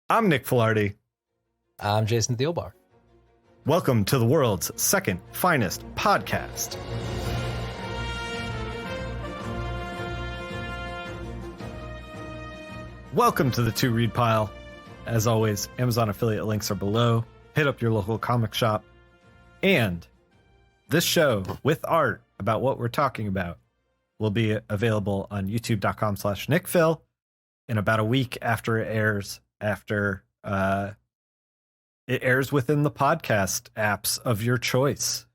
I'm Nick Filardi. I'm Jason Thielbar. Welcome to the world's second finest podcast. Welcome to the To Read Pile. As always, Amazon affiliate links are below. Hit up your local comic shop. And this show with art about what we're talking about will be available on youtube.com/Nickfil in about a week after it airs, it airs within the podcast apps of your choice.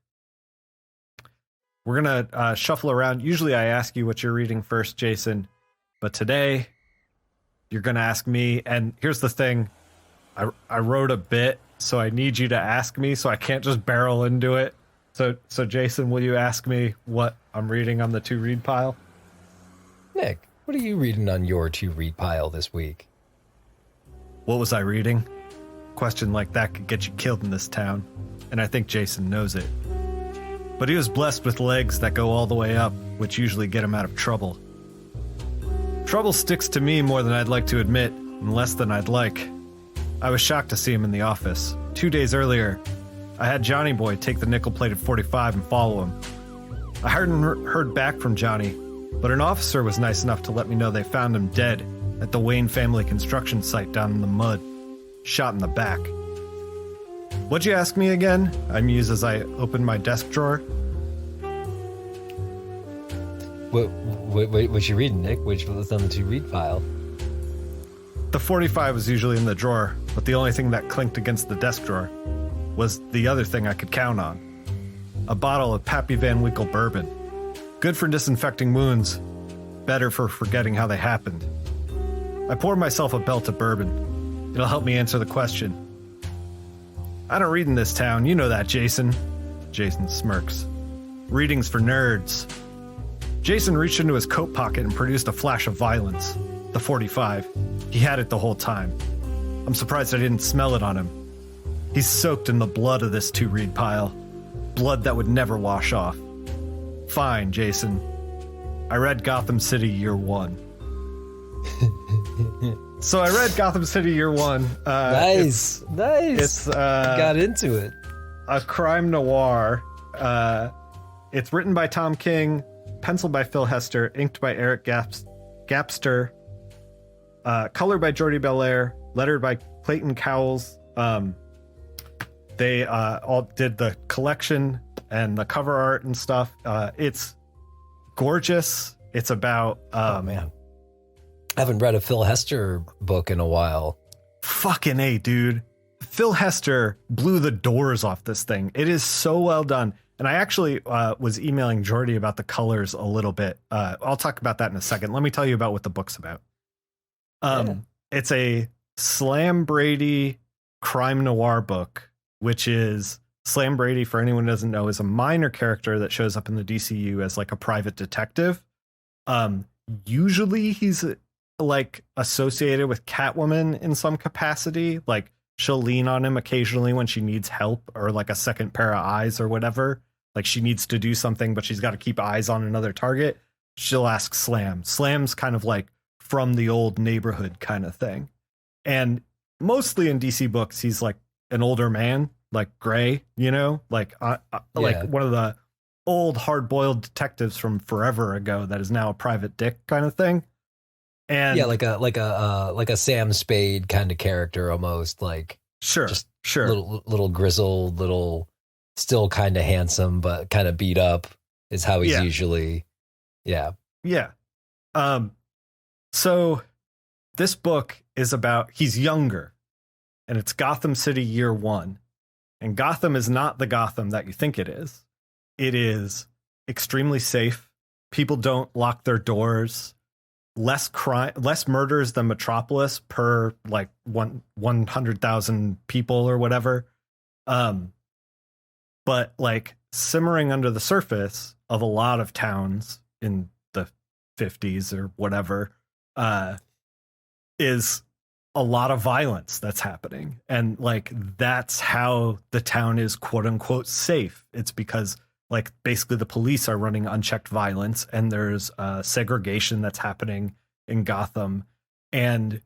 We're going to shuffle around. Usually I ask you what you're reading first, Jason, but today you're going to ask me. And here's the thing. I wrote a bit, so I need you to ask me, so I can't just barrel into it. So Jason, will you ask me what I'm reading on the To Read pile? Nick, what are you reading on your To Read pile this week? What was I reading? Question like that could get you killed in this town, and I think Jason knows it. But he was blessed with legs that go all the way up, which usually get him out of trouble. Trouble sticks to me more than I'd like to admit, and less than I'd like. I was shocked to see him in the office. 2 days earlier, I had Johnny Boy take the nickel-plated 45 and follow him. I hadn't heard back from Johnny, but an officer was nice enough to let me know they found him dead at the Wayne family construction site down in the mud, shot in the back. What'd you ask me again? I muse as I opened my desk drawer. What you reading, Nick? Which was on the To Read pile? The 45 was usually in the drawer, but the only thing that clinked against the desk drawer was the other thing I could count on. A bottle of Pappy Van Winkle bourbon. Good for disinfecting wounds, better for forgetting how they happened. I poured myself a belt of bourbon. It'll help me answer the question. I don't read in this town, you know that, Jason. Jason smirks. Reading's for nerds. Jason reached into his coat pocket and produced a flash of violence. The 45. He had it the whole time. I'm surprised I didn't smell it on him. He's soaked in the blood of this To Read pile. Blood that would never wash off. Fine, Jason. I read Gotham City Year One. So I read Gotham City Year One. Nice. It's got into it. A crime noir. It's written by Tom King, penciled by Phil Hester, inked by Eric Gapster, colored by Jordi Belair, lettered by Clayton Cowles. They all did the collection and the cover art and stuff. It's gorgeous. It's about oh man, I haven't read a Phil Hester book in a while. Fucking A, dude. Phil Hester blew the doors off this thing. It is so well done. And I actually was emailing Jordy about the colors a little bit. I'll talk about that in a second. Let me tell you about what the book's about. It's a Slam Brady crime noir book, which is Slam Brady, for anyone who doesn't know, is a minor character that shows up in the DCU as like a private detective. Usually he's like associated with Catwoman in some capacity. Like she'll lean on him occasionally when she needs help or like a second pair of eyes or whatever. Like she needs to do something, but she's got to keep eyes on another target. She'll ask Slam. Slam's kind of like from the old neighborhood kind of thing. And mostly in DC books, he's like an older man, like gray, you know, like one of the old hard-boiled detectives from forever ago that is now a private dick kind of thing. And yeah, like a Sam Spade kind of character almost, like sure, little grizzled, little still kind of handsome but kind of beat up is how he's usually. Yeah. So this book is about, he's younger, and it's Gotham City Year One, and Gotham is not the Gotham that you think it is. It is extremely safe. People don't lock their doors. Less crime, less murders than Metropolis per like 100,000 people or whatever. But like simmering under the surface of a lot of towns in the 50s or whatever, is a lot of violence that's happening. And like, that's how the town is quote unquote safe. It's because like basically the police are running unchecked violence, and there's segregation that's happening in Gotham. And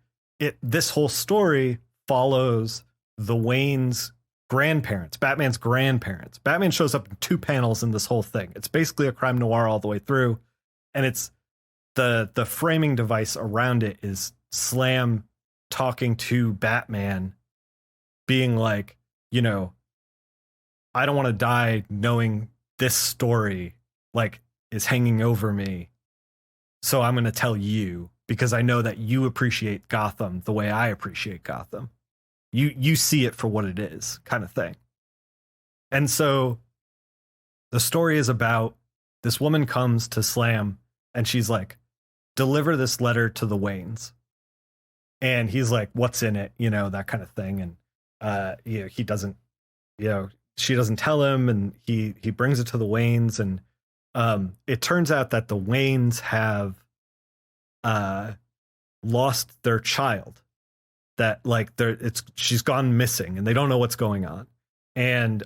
this whole story follows the Wayne's grandparents, Batman's grandparents. Batman shows up in 2 panels in this whole thing. It's basically a crime noir all the way through, and it's the framing device around it is Slam talking to Batman, being like, you know, I don't want to die knowing this story like is hanging over me. So I'm going to tell you because I know that you appreciate Gotham the way I appreciate Gotham. You see it for what it is, kind of thing. And so the story is about this woman comes to Slam and she's like, deliver this letter to the Waynes. And he's like, what's in it? You know, that kind of thing. And you know, he doesn't, you know, she doesn't tell him, and he brings it to the Waynes, and it turns out that the Waynes have lost their child. That like she's gone missing, and they don't know what's going on. And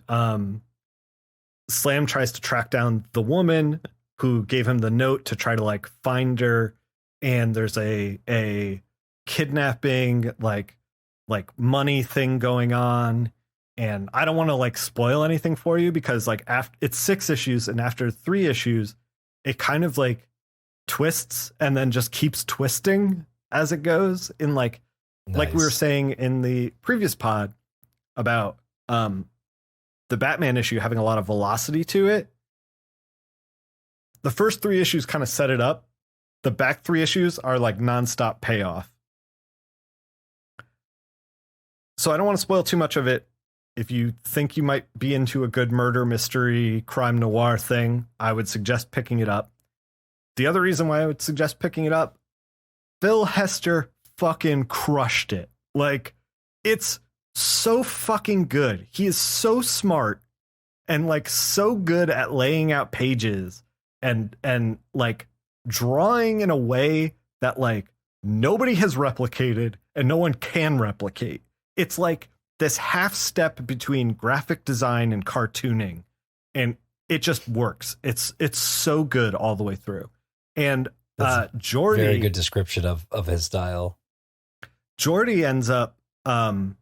Slam tries to track down the woman who gave him the note to try to like find her. And there's a kidnapping like money thing going on. And I don't want to like spoil anything for you because like after it's 6 issues, and after 3 issues, it kind of like twists and then just keeps twisting as it goes in like. Nice. Like we were saying in the previous pod about the Batman issue having a lot of velocity to it. The first 3 issues kind of set it up. The back 3 issues are like nonstop payoff. So I don't want to spoil too much of it. If you think you might be into a good murder mystery, crime noir thing, I would suggest picking it up. The other reason why I would suggest picking it up, Phil Hester fucking crushed it. Like, it's so fucking good. He is so smart and like so good at laying out pages and like drawing in a way that like nobody has replicated and no one can replicate. It's like this half step between graphic design and cartooning, and it just works. It's so good all the way through. And Jordy, very good description of his style. Jordy ends up, I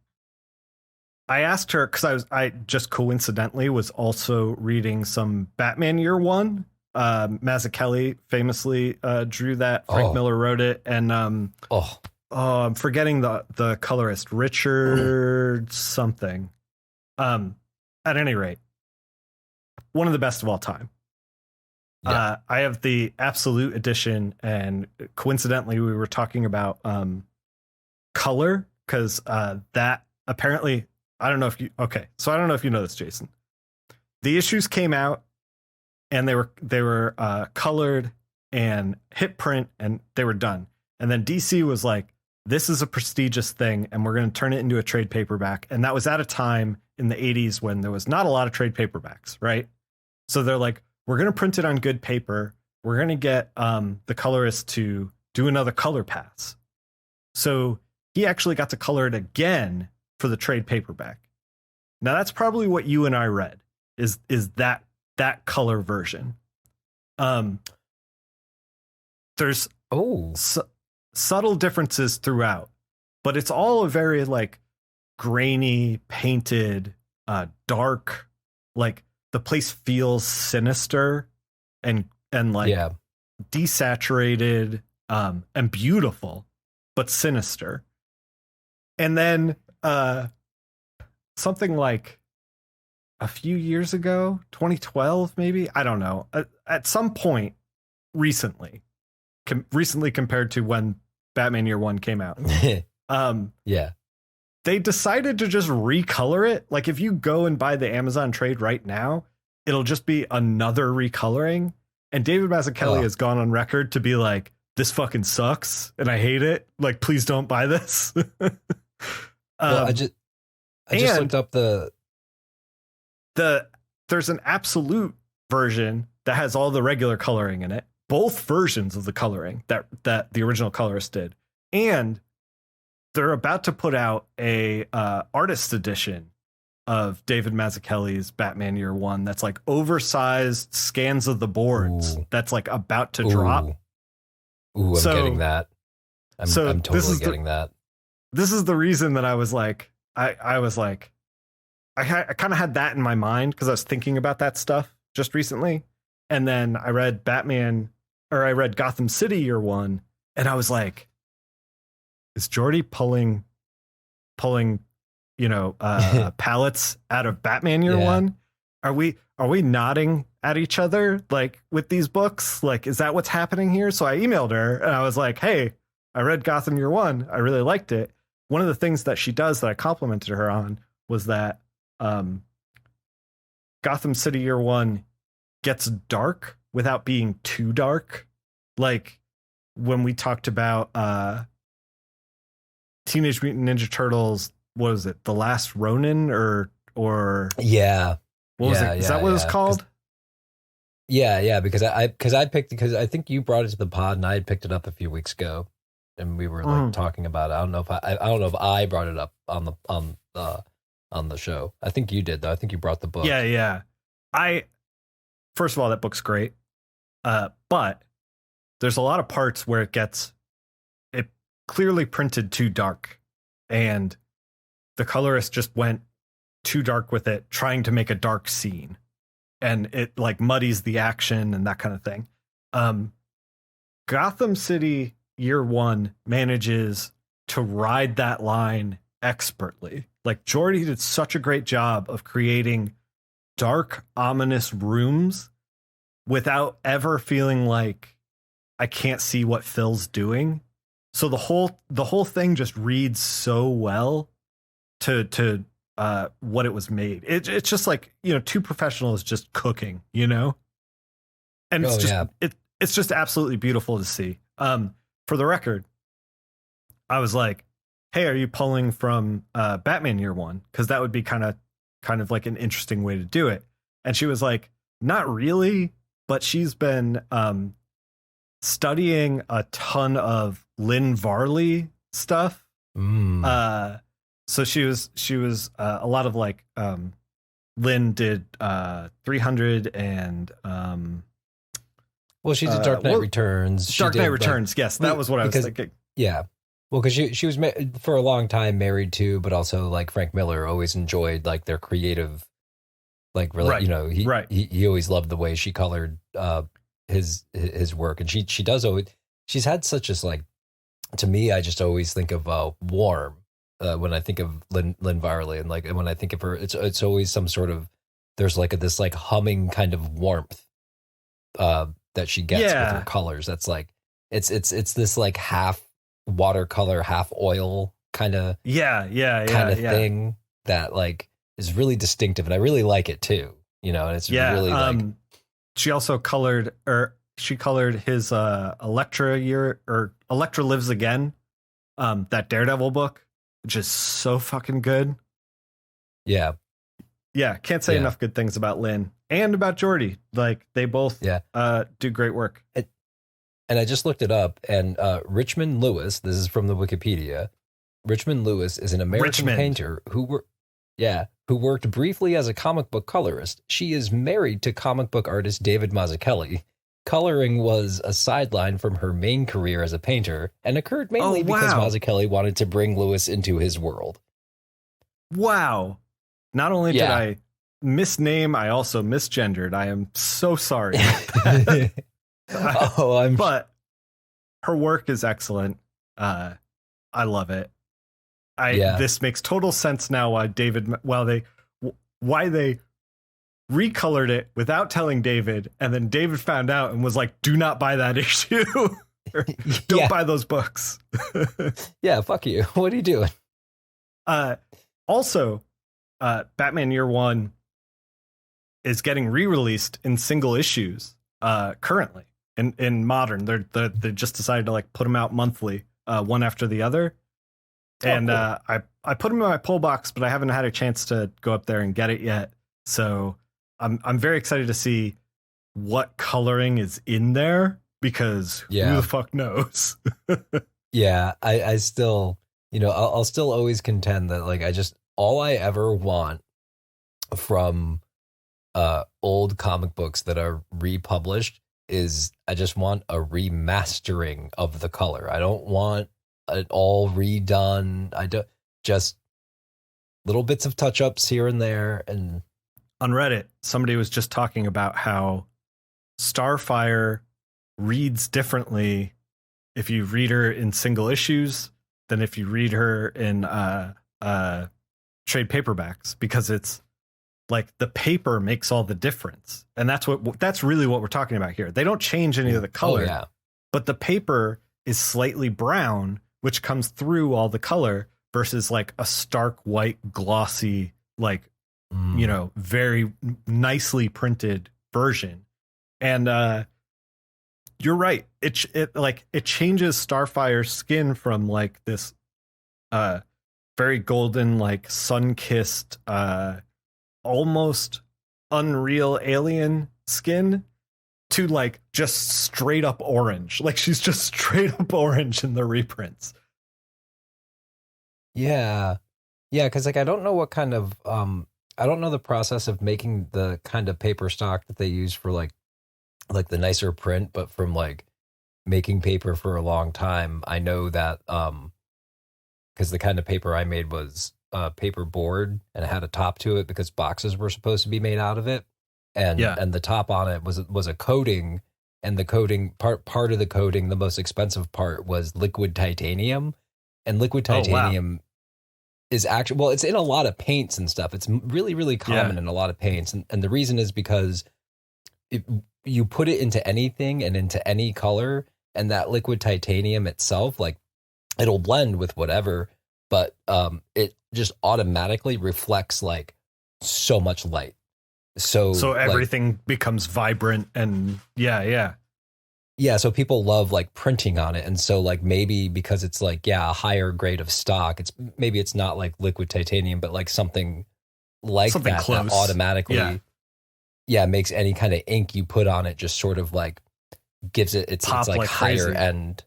asked her because I just coincidentally was also reading some Batman Year One. Mazzucchelli famously drew that. Frank Miller wrote it. And I'm forgetting the colorist, Richard something. At any rate, one of the best of all time. Yeah. I have the Absolute Edition, and coincidentally we were talking about color because that apparently I don't know if you know this, Jason. The issues came out and they were colored and hit print and they were done, and then DC was like, this is a prestigious thing and we're going to turn it into a trade paperback. And that was at a time in the 80s when there was not a lot of trade paperbacks, right? So they're like, we're going to print it on good paper, we're going to get the colorist to do another color pass. So he actually got to color it again for the trade paperback. Now that's probably what you and I read is that color version. There's subtle differences throughout, but it's all a very like grainy, painted, dark, like the place feels sinister and like desaturated and beautiful, but sinister. And then something like a few years ago, 2012, maybe, I don't know, at some point recently compared to when Batman Year One came out, they decided to just recolor it. Like if you go and buy the Amazon trade right now, it'll just be another recoloring. And David Mazzucchelli has gone on record to be like, this fucking sucks and I hate it. Like, please don't buy this. Well, I just looked up there's an Absolute version that has all the regular coloring in it. Both versions of the coloring that the original colorist did. And they're about to put out a artist edition of David Mazzucchelli's Batman Year One that's like oversized scans of the boards. Ooh. That's like about to drop. Ooh, I'm getting that. I'm totally getting that. this is the reason that I was like, I was like, I kind of had that in my mind because I was thinking about that stuff just recently. And then I read I read Gotham City Year One, and I was like, is Jordy pulling, pallets out of Batman Year One? Are we nodding at each other like with these books? Like, is that what's happening here? So I emailed her and I was like, hey, I read Gotham Year One. I really liked it. One of the things that she does that I complimented her on was that Gotham City Year One gets dark without being too dark. Like when we talked about Teenage Mutant Ninja Turtles, what was it? The Last Ronin or yeah. What was it? Is that what it's called? Because I think you brought it to the pod and I had picked it up a few weeks ago and we were like talking about it. I don't know if I brought it up on the show. I think you did though. I think you brought the book. Yeah. First of all, that book's great. But there's a lot of parts where it clearly printed too dark, and the colorist just went too dark with it, trying to make a dark scene, and it like muddies the action and that kind of thing. Gotham City Year One manages to ride that line expertly. Like Jordy did such a great job of creating dark, ominous rooms without ever feeling like I can't see what Phil's doing. So the whole thing just reads so well to what it was made. It's just like, two professionals just cooking, and it's just absolutely beautiful to see. For the record, I was like, hey, are you pulling from Batman Year One? Because that would be kind of like an interesting way to do it. And she was like, not really, but she's been studying a ton of Lynn Varley stuff. So she was a lot of like Lynn did 300 and well, she did Dark Knight Returns. Dark Knight Returns, yes, that was what I was thinking. Yeah. Well, because she was for a long time married to, but also like Frank Miller always enjoyed like their creative, like really, he always loved the way she colored his work, and she does always. She's had such as like, to me, I just always think of warm when I think of Lynn Varley, and like when I think of her, it's always some sort of there's like this like humming kind of warmth that she gets with her colors. That's like it's this like half watercolor, half oil kind of thing that like is really distinctive, and I really like it too. And it's really like. She also colored his Elektra Lives Again, that Daredevil book, which is so fucking good. Yeah, can't say enough good things about Lynn and about Jordy. Like they both do great work. And I just looked it up, and Richmond Lewis, this is from the Wikipedia. Richmond Lewis is an American painter who worked briefly as a comic book colorist. She is married to comic book artist David Mazzucchelli. Coloring was a sideline from her main career as a painter and occurred mainly because Mazzucchelli wanted to bring Lewis into his world. Wow. Not only did I misname, I also misgendered. I am so sorry. But her work is excellent. I love it. This makes total sense now why they recolored it without telling David, and then David found out and was like, do not buy that issue. Don't buy those books. Yeah, fuck you. What are you doing? Also, Batman Year One is getting re-released in single issues currently in modern. They just decided to like put them out monthly, one after the other. And cool. I put them in my pull box, but I haven't had a chance to go up there and get it yet. So I'm very excited to see what coloring is in there, because who the fuck knows? I still, I'll still always contend that like all I ever want from old comic books that are republished is I just want a remastering of the color. I don't want all redone. I don't just little bits of touch ups here and there. And on Reddit, somebody was just talking about how Starfire reads differently if you read her in single issues than if you read her in trade paperbacks, because it's like the paper makes all the difference. And that's really what we're talking about here. They don't change any of the color, but the paper is slightly brown, which comes through all the color, versus like a stark white, glossy, like, very nicely printed version. And you're right. It changes Starfire's skin from like this very golden, like sun-kissed, almost unreal alien skin to like just straight up orange. Like she's just straight up orange in the reprints. Yeah. Cause like, I don't know what kind of, I don't know the process of making the kind of paper stock that they use for like the nicer print, but from like making paper for a long time, I know that, cause the kind of paper I made was paper board, and it had a top to it because boxes were supposed to be made out of it. And the top on it was a coating, and the coating part of the coating, the most expensive part, was liquid titanium. And liquid titanium is actually, well, it's in a lot of paints and stuff. It's really, really common in a lot of paints. And the reason is because you put it into anything and into any color, and that liquid titanium itself, like, it'll blend with whatever, but it just automatically reflects like so much light. So everything becomes vibrant, and so people love like printing on it. And so like maybe because it's like a higher grade of stock, it's not like liquid titanium, but like something like that automatically makes any kind of ink you put on it just sort of like gives it's like higher crazy. End.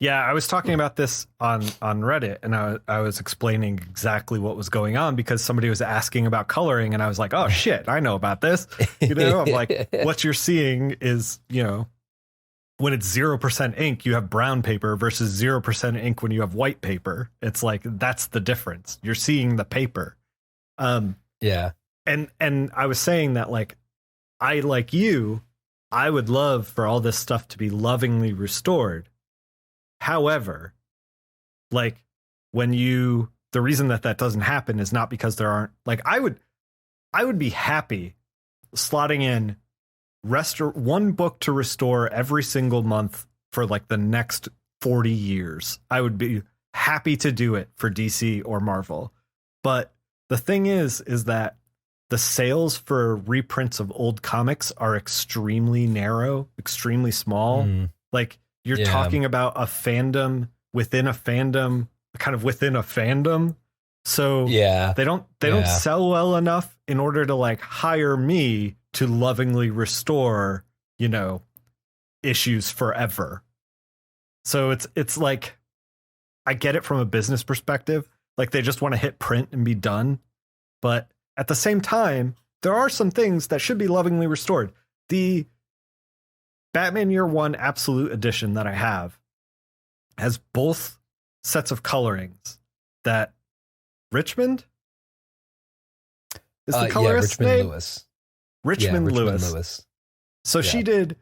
Yeah, I was talking about this on Reddit, and I was explaining exactly what was going on because somebody was asking about coloring, and I was like, oh shit, I know about this. I'm like, what you're seeing is, when it's 0% ink, you have brown paper versus 0% ink when you have white paper. It's like, that's the difference. You're seeing the paper. And I was saying that, like, I would love for all this stuff to be lovingly restored. However, like, the reason that doesn't happen is not because there aren't, like, I would be happy slotting in one book to restore every single month for like the next 40 years. I would be happy to do it for DC or Marvel. But the thing is that the sales for reprints of old comics are extremely narrow, extremely small. Like, you're talking about a fandom within a fandom, kind of within a fandom. So they don't sell well enough in order to like hire me to lovingly restore, issues forever. So it's like, I get it from a business perspective. Like, they just want to hit print and be done. But at the same time, there are some things that should be lovingly restored. The Batman Year One Absolute Edition that I have has both sets of colorings that Richmond is the colorist's name? Lewis. Richmond Lewis. So she did.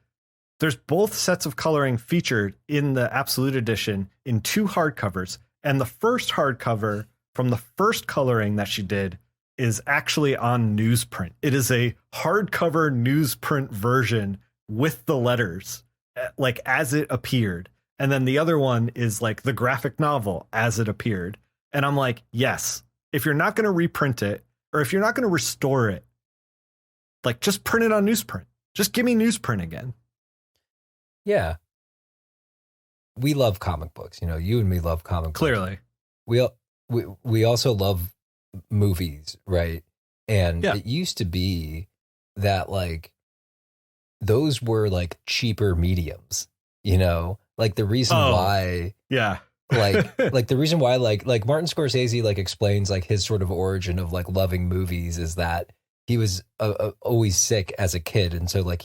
There's both sets of coloring featured in the Absolute Edition in 2 hardcovers, and the first hardcover from the first coloring that she did is actually on newsprint. It is a hardcover newsprint version with the letters, like, as it appeared. And then the other one is like the graphic novel as it appeared. And I'm like, yes, if you're not going to reprint it, or if you're not going to restore it, like, just print it on newsprint. Just give me newsprint again. Yeah. We love comic books. You and me love comic books. Clearly. We also love movies, right? And it used to be that, like, those were like cheaper mediums, like the reason why, like the reason why, like Martin Scorsese, like, explains like his sort of origin of like loving movies is that he was always sick as a kid. And so like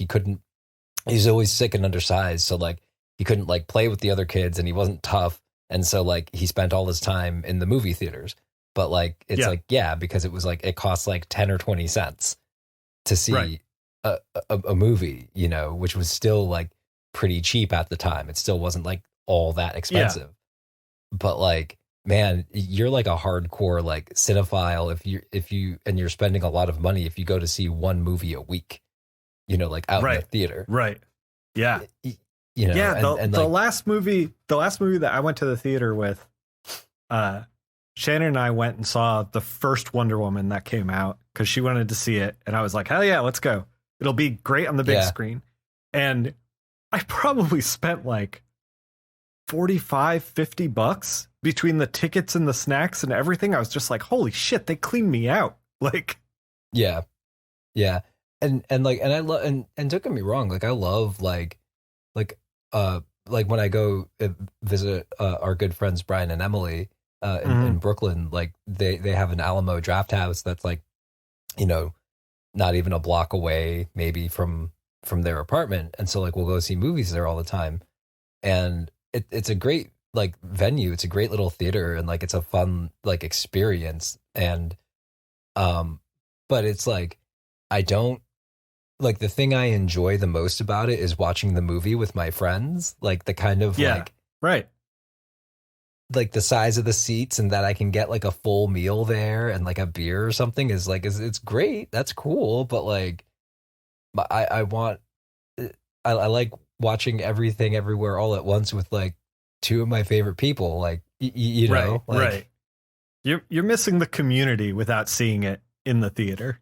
he's always sick and undersized. So like he couldn't like play with the other kids and he wasn't tough. And so like he spent all his time in the movie theaters. But like, it's like, yeah, because it was like, it costs like 10 or 20 cents to see a movie, you know, which was still like pretty cheap at the time. It still wasn't like all that expensive. But like, man, you're like a hardcore like cinephile if you and you're spending a lot of money if you go to see one movie a week, you know, like out in the theater. Right. Yeah. You know, yeah. And the like, last movie that I went to the theater with, Shannon and I went and saw the first Wonder Woman that came out because she wanted to see it. And I was like, hell yeah, let's go. It'll be great on the big screen. And I probably spent like $45-50 between the tickets and the snacks and everything. I was just like, holy shit, they cleaned me out. Like, yeah. And like, and I love, and don't get me wrong. Like, I love like when I go visit our good friends, Brian and Emily, in Brooklyn, like they have an Alamo Draft House that's like, you know, not even a block away maybe from their apartment. And so like we'll go see movies there all the time. And it's a great like venue. It's a great little theater and like it's a fun like experience. And but it's like I don't like the thing I enjoy the most about it is watching the movie with my friends. Like the kind of like the size of the seats and that I can get like a full meal there and like a beer or something is like it's great. That's cool. But like I like watching everything everywhere all at once with like two of my favorite people. Like you know, like, You're missing the community without seeing it in the theater.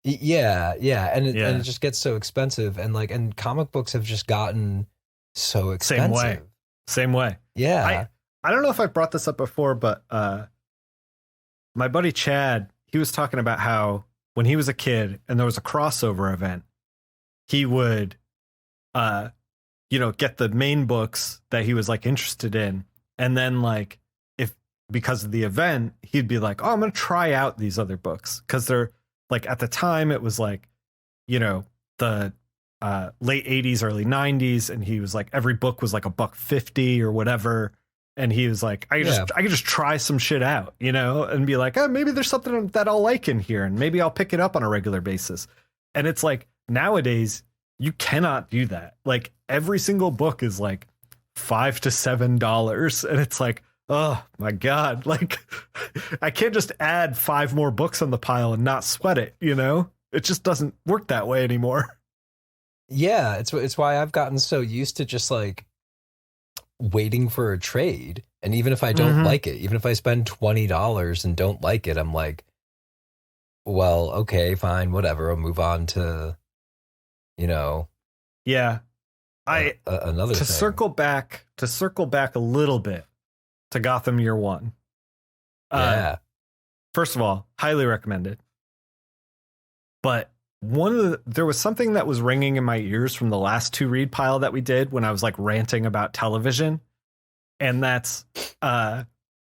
Yeah, and it just gets so expensive and like and comic books have just gotten so expensive. Same way. Yeah. I don't know if I brought this up before, but my buddy Chad, he was talking about how when he was a kid and there was a crossover event, he would get the main books that he was like interested in, and then like if because of the event, he'd be like, "Oh, I'm going to try out these other books," because they're like at the time it was like, you know, the late 80s, early 90s, and he was like every book was like $1.50 or whatever. And he was like, I could just try some shit out, you know, and be like, oh, maybe there's something that I'll like in here and maybe I'll pick it up on a regular basis. And it's like nowadays you cannot do that. Like every single book is like $5 to $7. And it's like, oh my God, like I can't just add 5 more books on the pile and not sweat it, you know? It just doesn't work that way anymore. Yeah, it's why I've gotten so used to just like waiting for a trade. And even if I don't like it, even if I spend $20 and don't like it, I'm like, well, okay, fine, whatever. I'll move on to, you know. Yeah. Another thing. Circle back a little bit to Gotham Year One. First of all, highly recommended. But there was something that was ringing in my ears from the last 2 read pile that we did when I was like ranting about television. And that's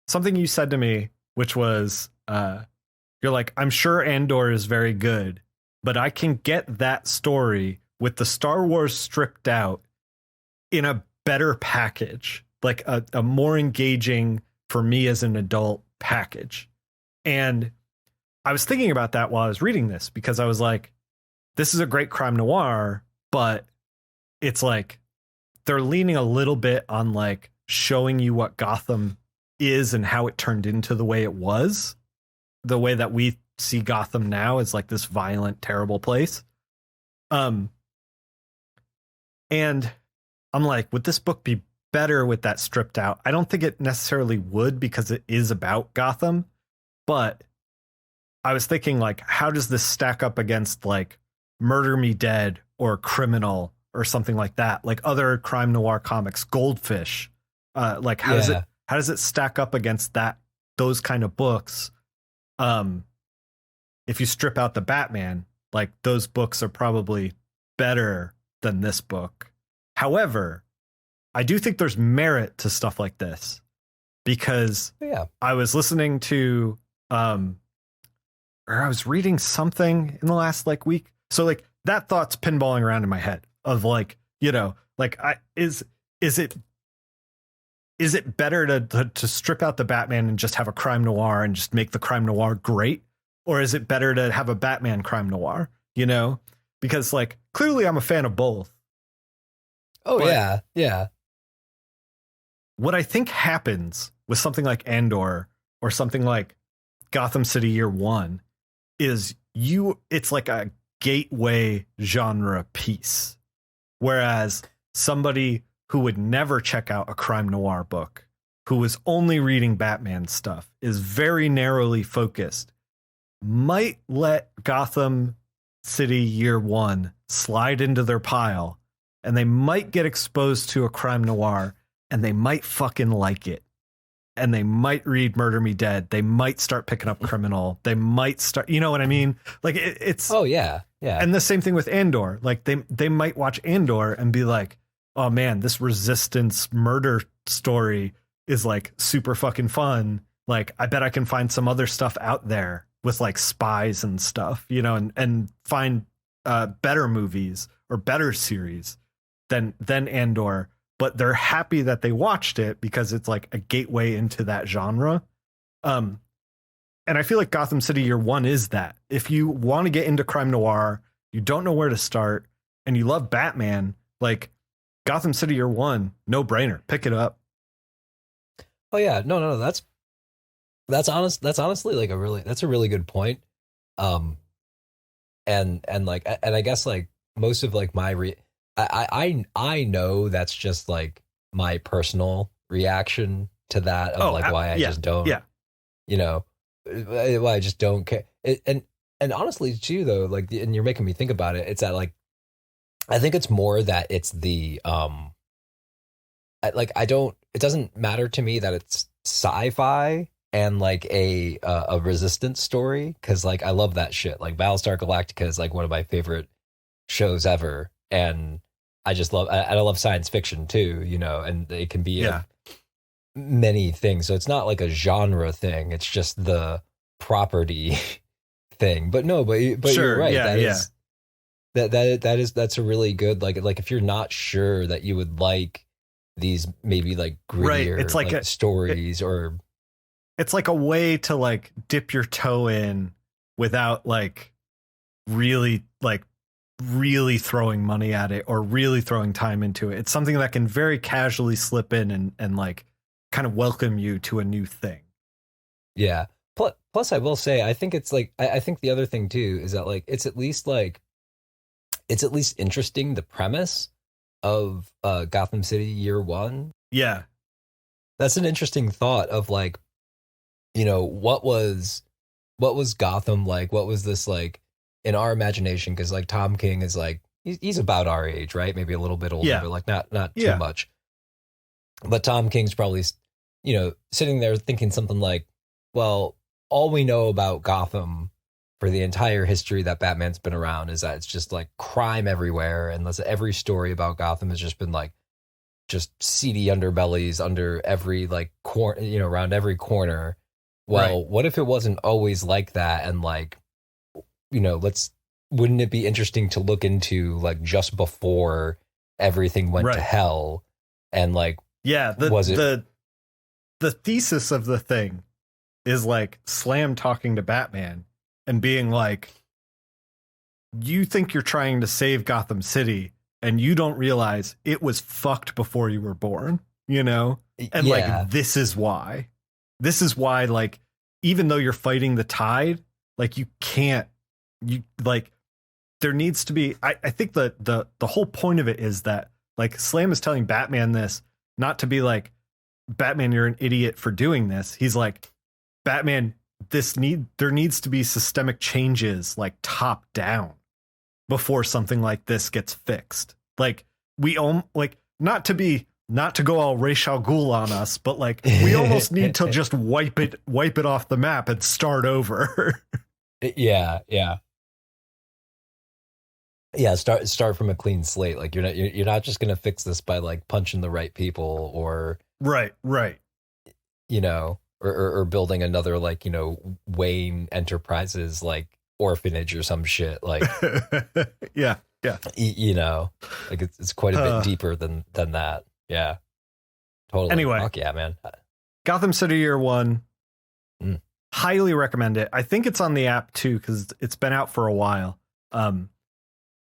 something you said to me, which was you're like, I'm sure Andor is very good, but I can get that story with the Star Wars stripped out in a better package, like a more engaging for me as an adult package. And I was thinking about that while I was reading this, because I was like, this is a great crime noir, but it's like they're leaning a little bit on like showing you what Gotham is and how it turned into the way it was. The way that we see Gotham now is like this violent, terrible place. And I'm like, would this book be better with that stripped out? I don't think it necessarily would, because it is about Gotham. But I was thinking, like, how does this stack up against like Murder Me Dead or Criminal or something like that, like other crime noir comics, Goldfish? Like how does it stack up against those kind of books? If you strip out the Batman, like those books are probably better than this book. However, I do think there's merit to stuff like this, because I was listening to or I was reading something in the last like week. So like that thought's pinballing around in my head of like, you know, Like, is it better to strip out the Batman and just have a crime noir and just make the crime noir great? Or is it better to have a Batman crime noir, you know? Because like, clearly I'm a fan of both. Oh, yeah. Yeah. What I think happens with something like Andor or something like Gotham City Year One is it's like a gateway genre piece. Whereas somebody who would never check out a crime noir book, who was only reading Batman stuff, is very narrowly focused, might let Gotham City Year One slide into their pile, and they might get exposed to a crime noir, and they might fucking like it. And they might read Murder Me Dead. They might start picking up Criminal. They might start, you know what I mean? Like it's. Oh yeah. Yeah. And the same thing with Andor. Like they might watch Andor and be like, oh man, this resistance murder story is like super fucking fun. Like, I bet I can find some other stuff out there with like spies and stuff, you know, and find better movies or better series than Andor. But they're happy that they watched it because it's like a gateway into that genre. And I feel like Gotham City Year One is that. If you want to get into crime noir, you don't know where to start, and you love Batman, like Gotham City Year One, no brainer. Pick it up. Oh yeah, no, that's honest. That's honestly like that's a really good point. And I guess like most of like I know that's just like my personal reaction to that of why I just don't, you know, why I just don't care. And honestly too, though, like, and you're making me think about it. It's that like, I think it's more that it's the, it doesn't matter to me that it's sci-fi and like a resistance story. Cause like, I love that shit. Like Battlestar Galactica is like one of my favorite shows ever. And I love science fiction too, you know, and it can be many things. So it's not like a genre thing. It's just the property thing. But no, but sure, you're right. That's a really good, like if you're not sure that you would like these maybe like grittier it's like stories or it's like a way to like dip your toe in without like really throwing money at it or really throwing time into it. It's something that can very casually slip in and like kind of welcome you to a new thing. Yeah. Plus I will say, I think it's like, I think the other thing too is that like, it's at least interesting, the premise of Gotham City Year One. Yeah. That's an interesting thought of like, you know, what was Gotham like? What was this like? In our imagination, because like Tom King is like he's about our age, right? Maybe a little bit older, but like not too much. But Tom King's probably, you know, sitting there thinking something like, well, all we know about Gotham for the entire history that Batman's been around is that it's just like crime everywhere, and every story about Gotham has just been like just seedy underbellies under every like corner, you know, around every corner. Well, what if it wasn't always like that, and like, you know, wouldn't it be interesting to look into like just before everything went to hell and like, the thesis of the thing is like Slam talking to Batman and being like, you think you're trying to save Gotham City and you don't realize it was fucked before you were born, you know? And like, this is why, like, even though you're fighting the tide, like there needs to be, I think the whole point of it is that like Slam is telling Batman this, not to be like, Batman, you're an idiot for doing this. He's like, Batman, there needs to be systemic changes like top down before something like this gets fixed. Like not to go all Ra's al Ghul on us, but like we almost need to just wipe it off the map and start over. Yeah. Start from a clean slate. Like you're not just gonna fix this by like punching the right people or right. You know, or building another like, you know, Wayne Enterprises like orphanage or some shit. Like yeah. Yeah. You know, like it's quite a bit deeper than that. Yeah. Totally. Anyway. Fuck yeah, man. Gotham City Year One. Highly recommend it. I think it's on the app too, because it's been out for a while.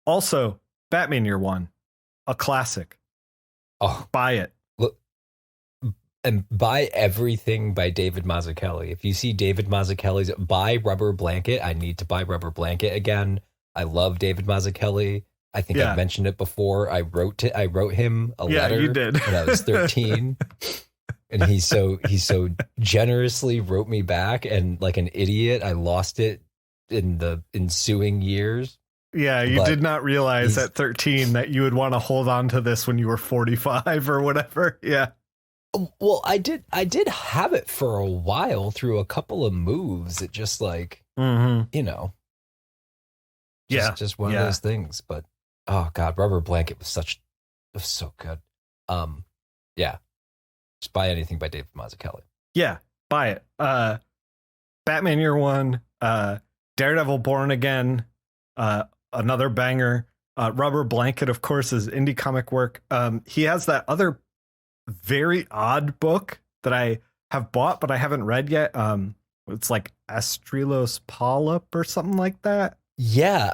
Also, Batman Year One, a classic. Oh, buy it. Look, and buy everything by David Mazzucchelli. If you see David Mazzucchelli's, buy Rubber Blanket. I need to buy Rubber Blanket again. I love David Mazzucchelli. I think I've mentioned it before. I wrote him a letter you did. when I was 13. And he so generously wrote me back, and like an idiot, I lost it in the ensuing years. Yeah, you did not realize at 13 that you would want to hold on to this when you were 45 or whatever. Yeah. Well, I did have it for a while through a couple of moves. It just like, you know, just one of those things. But oh God, Rubber Blanket was so good. Yeah. Just buy anything by David Mazzucchelli. Yeah, buy it. Batman Year One, Daredevil Born Again, another banger. Rubber Blanket, of course, is indie comic work. He has that other very odd book that I have bought, but I haven't read yet. It's like Astrilos Polyp or something like that. Yeah.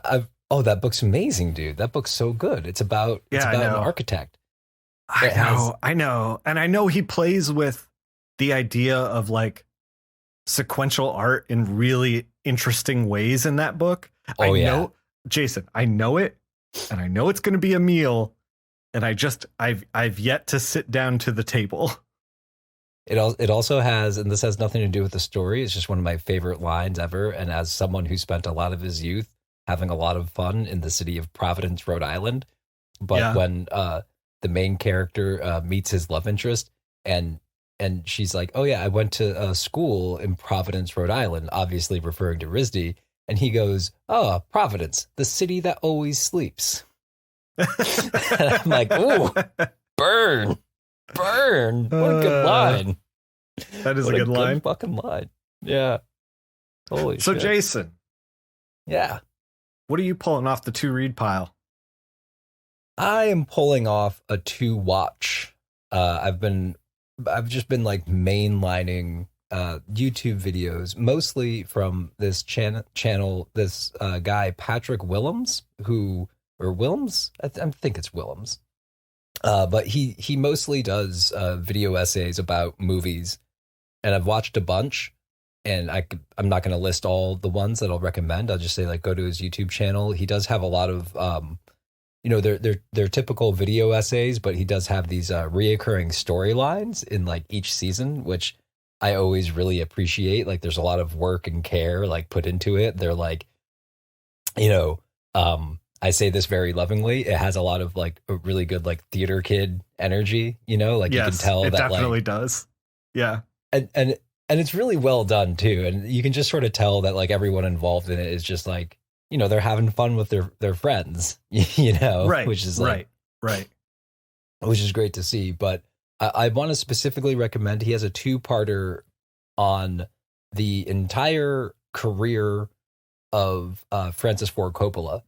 That book's amazing, dude. That book's so good. It's about an architect. I know. And I know he plays with the idea of like sequential art in really interesting ways in that book. I know, Jason, I know it, and I know it's going to be a meal, and I've yet to sit down to the table. It also has, and this has nothing to do with the story, it's just one of my favorite lines ever. And as someone who spent a lot of his youth having a lot of fun in the city of Providence, Rhode Island, but when the main character meets his love interest, and she's like, oh yeah, I went to school in Providence, Rhode Island, obviously referring to RISD. And he goes, oh, Providence, the city that always sleeps. And I'm like, ooh, burn. What a good line. That is a good line. Fucking line. Yeah. Holy shit. So Jason. Yeah. What are you pulling off the to read pile? I am pulling off a to watch. I've just been like mainlining YouTube videos, mostly from this channel, this guy Patrick Willems, Willems? I think it's Willems. But he mostly does video essays about movies, and I've watched a bunch. And I'm not going to list all the ones that I'll recommend. I'll just say like go to his YouTube channel. He does have a lot of they're typical video essays, but he does have these reoccurring storylines in like each season, which I always really appreciate. Like there's a lot of work and care like put into it. They're like, I say this very lovingly. It has a lot of like a really good like theater kid energy, like you can tell it that definitely like, does. Yeah. And it's really well done too. And you can just sort of tell that like everyone involved in it is just like, they're having fun with their friends, right. Which is like, right. Which is great to see. But I want to specifically recommend, he has a 2-parter on the entire career of Francis Ford Coppola.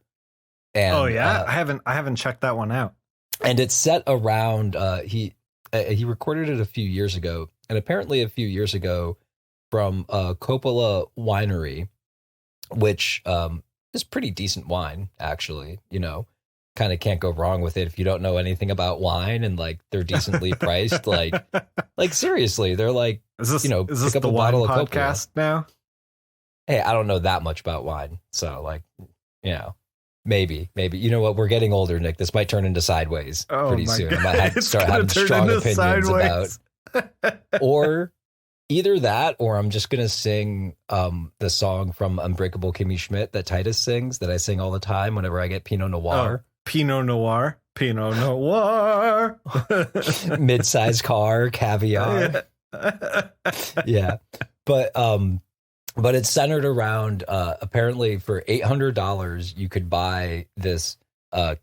And, I haven't checked that one out. And it's set around, he recorded it a few years ago. And apparently a few years ago from Coppola Winery, which is pretty decent wine, actually, kind of can't go wrong with it if you don't know anything about wine, and like they're decently priced. like seriously, they're like, is this pick up the a wine bottle of podcast Coppola. Now? Hey, I don't know that much about wine. So like, maybe, you know what? We're getting older, Nick. This might turn into Sideways pretty soon. God. I might have to start having strong opinions Sideways. about, or either that, or I'm just going to sing the song from Unbreakable Kimmy Schmidt that Titus sings, that I sing all the time whenever I get Pinot Noir. Pinot Noir. Mid-size car, caviar. Yeah. But it's centered around, apparently for $800, you could buy this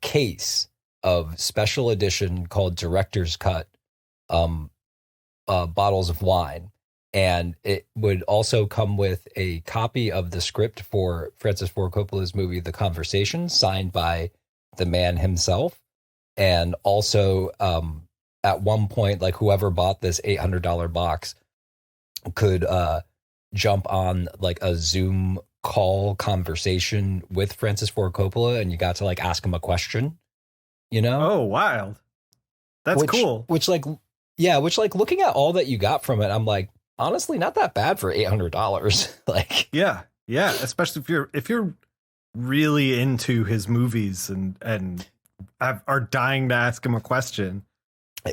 case of special edition called Director's Cut bottles of wine. And it would also come with a copy of the script for Francis Ford Coppola's movie, The Conversation, signed by the man himself. And also, at one point, like whoever bought this $800 box could jump on like a Zoom call conversation with Francis Ford Coppola, and you got to like ask him a question, you know? Oh, wild. That's cool. Which like looking at all that you got from it, I'm like, honestly, not that bad for $800. Like, yeah, especially if you're really into his movies and are dying to ask him a question.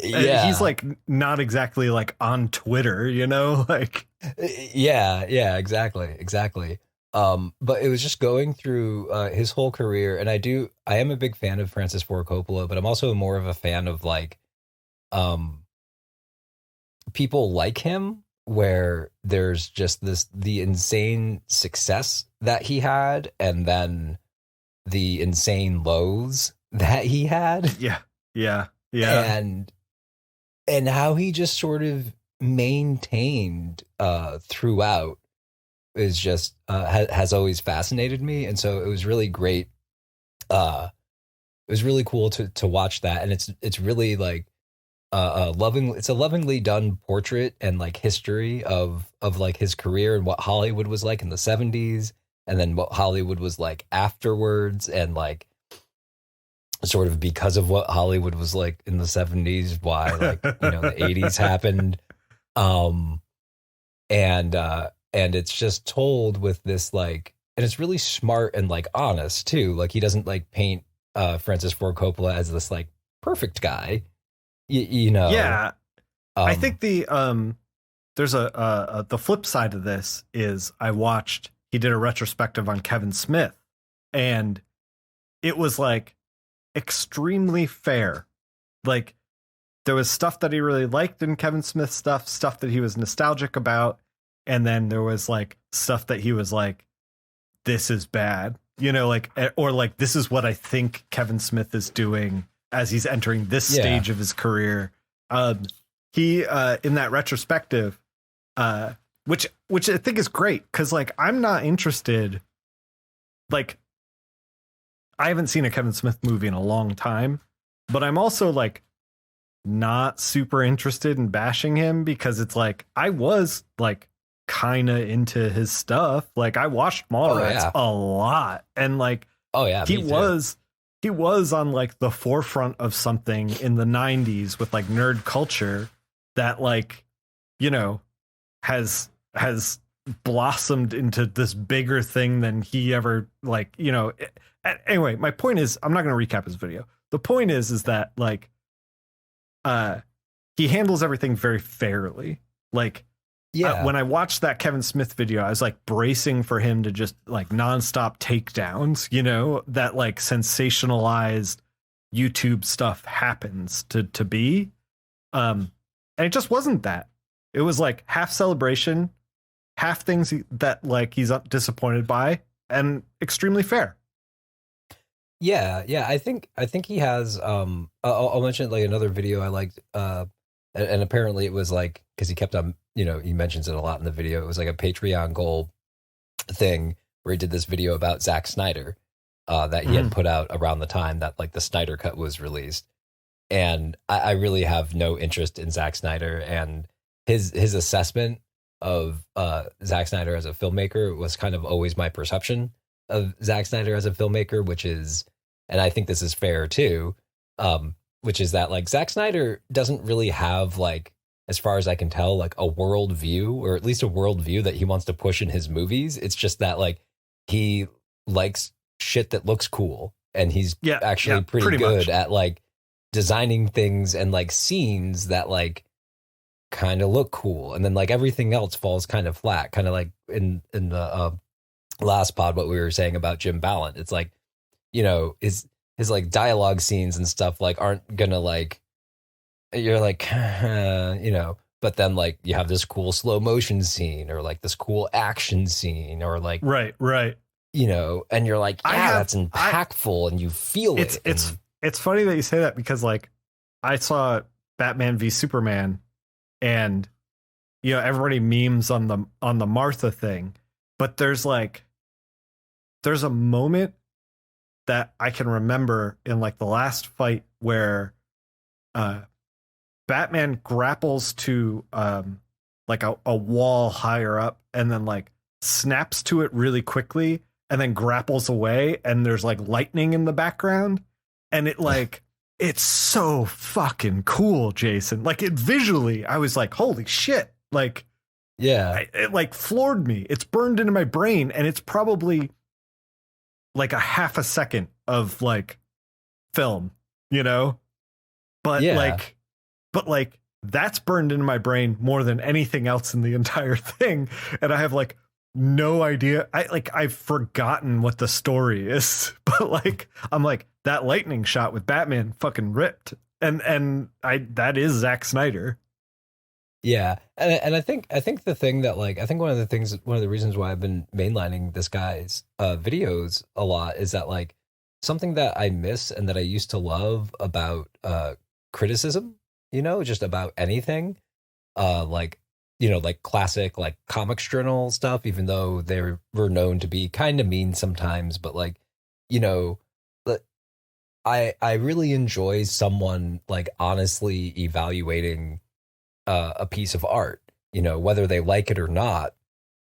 Yeah, he's like not exactly like on Twitter, you know, like yeah, exactly. But it was just going through his whole career, and I am a big fan of Francis Ford Coppola, but I'm also more of a fan of like people like him, where there's just the insane success that he had, and then the insane lows that he had. Yeah. And how he just sort of maintained throughout is just has always fascinated me. And so it was really great. It was really cool to watch that. And it's really like it's a lovingly done portrait and like history of like his career and what Hollywood was like in the 70s, and then what Hollywood was like afterwards, and like sort of because of what Hollywood was like in the 70s, why like, you know, the 80s happened. And it's just told with this like, and it's really smart and like honest too. Like he doesn't like paint Francis Ford Coppola as this like perfect guy, you know? Yeah. I think there's the flip side of this is he did a retrospective on Kevin Smith, and it was like extremely fair. Like there was stuff that he really liked in Kevin Smith stuff that he was nostalgic about, and then there was like stuff that he was like, this is bad, you know, like, or like, this is what I think Kevin Smith is doing as he's entering this stage of his career. He in that retrospective, which I think is great, because like I'm not interested, like I haven't seen a Kevin Smith movie in a long time, but I'm also like not super interested in bashing him, because it's like I was like kind of into his stuff. Like I watched Mallrats a lot, and like he was on like the forefront of something in the 90s with like nerd culture that like, you know, has blossomed into this bigger thing than he ever like, you know. Anyway, my point is, I'm not going to recap his video. The point is that like he handles everything very fairly. Like when I watched that Kevin Smith video, I was like bracing for him to just like nonstop takedowns, you know, that like sensationalized YouTube stuff happens to be. And it just wasn't that. It was like half celebration, half things that like he's disappointed by, and extremely fair. Yeah. I think he has. I'll mention like another video I liked, and apparently it was like, because he kept on, you know, he mentions it a lot in the video. It was like a Patreon goal thing where he did this video about Zack Snyder that he had put out around the time that like the Snyder Cut was released. And I really have no interest in Zack Snyder, and his assessment of Zack Snyder as a filmmaker was kind of always my perception of Zack Snyder as a filmmaker, which is, and I think this is fair too, which is that like Zack Snyder doesn't really have like, as far as I can tell, like a world view, or at least a world view that he wants to push in his movies. It's just that like he likes shit that looks cool, and he's actually pretty good much at like designing things and like scenes that like kind of look cool, and then like everything else falls kind of flat, kind of like in the last pod what we were saying about Jim Ballant. It's like, you know, his like dialogue scenes and stuff like aren't gonna like, you're like you know, but then like you have this cool slow motion scene, or like this cool action scene, or like right you know, and you're like, that's impactful, and you feel it. It's funny that you say that, because like I saw Batman v Superman, and you know, everybody memes on the Martha thing, but there's a moment that I can remember in like the last fight where Batman grapples to like a wall higher up and then like snaps to it really quickly and then grapples away, and there's like lightning in the background, and it like it's so fucking cool, Jason. Like it visually, I was like, holy shit. Like, yeah, it like floored me. It's burned into my brain, and it's probably like a half a second of like film, you know? But like that's burned into my brain more than anything else in the entire thing. And I have like no idea. I've forgotten what the story is, but like, I'm like, that lightning shot with Batman fucking ripped. And that is Zack Snyder. Yeah. And I think the thing that like, I think one of the reasons why I've been mainlining this guy's videos a lot is that like something that I miss and that I used to love about criticism, you know, just about anything, like, you know, like classic like comics journal stuff, even though they were known to be kind of mean sometimes, but like, you know, I really enjoy someone like honestly evaluating a piece of art, you know, whether they like it or not,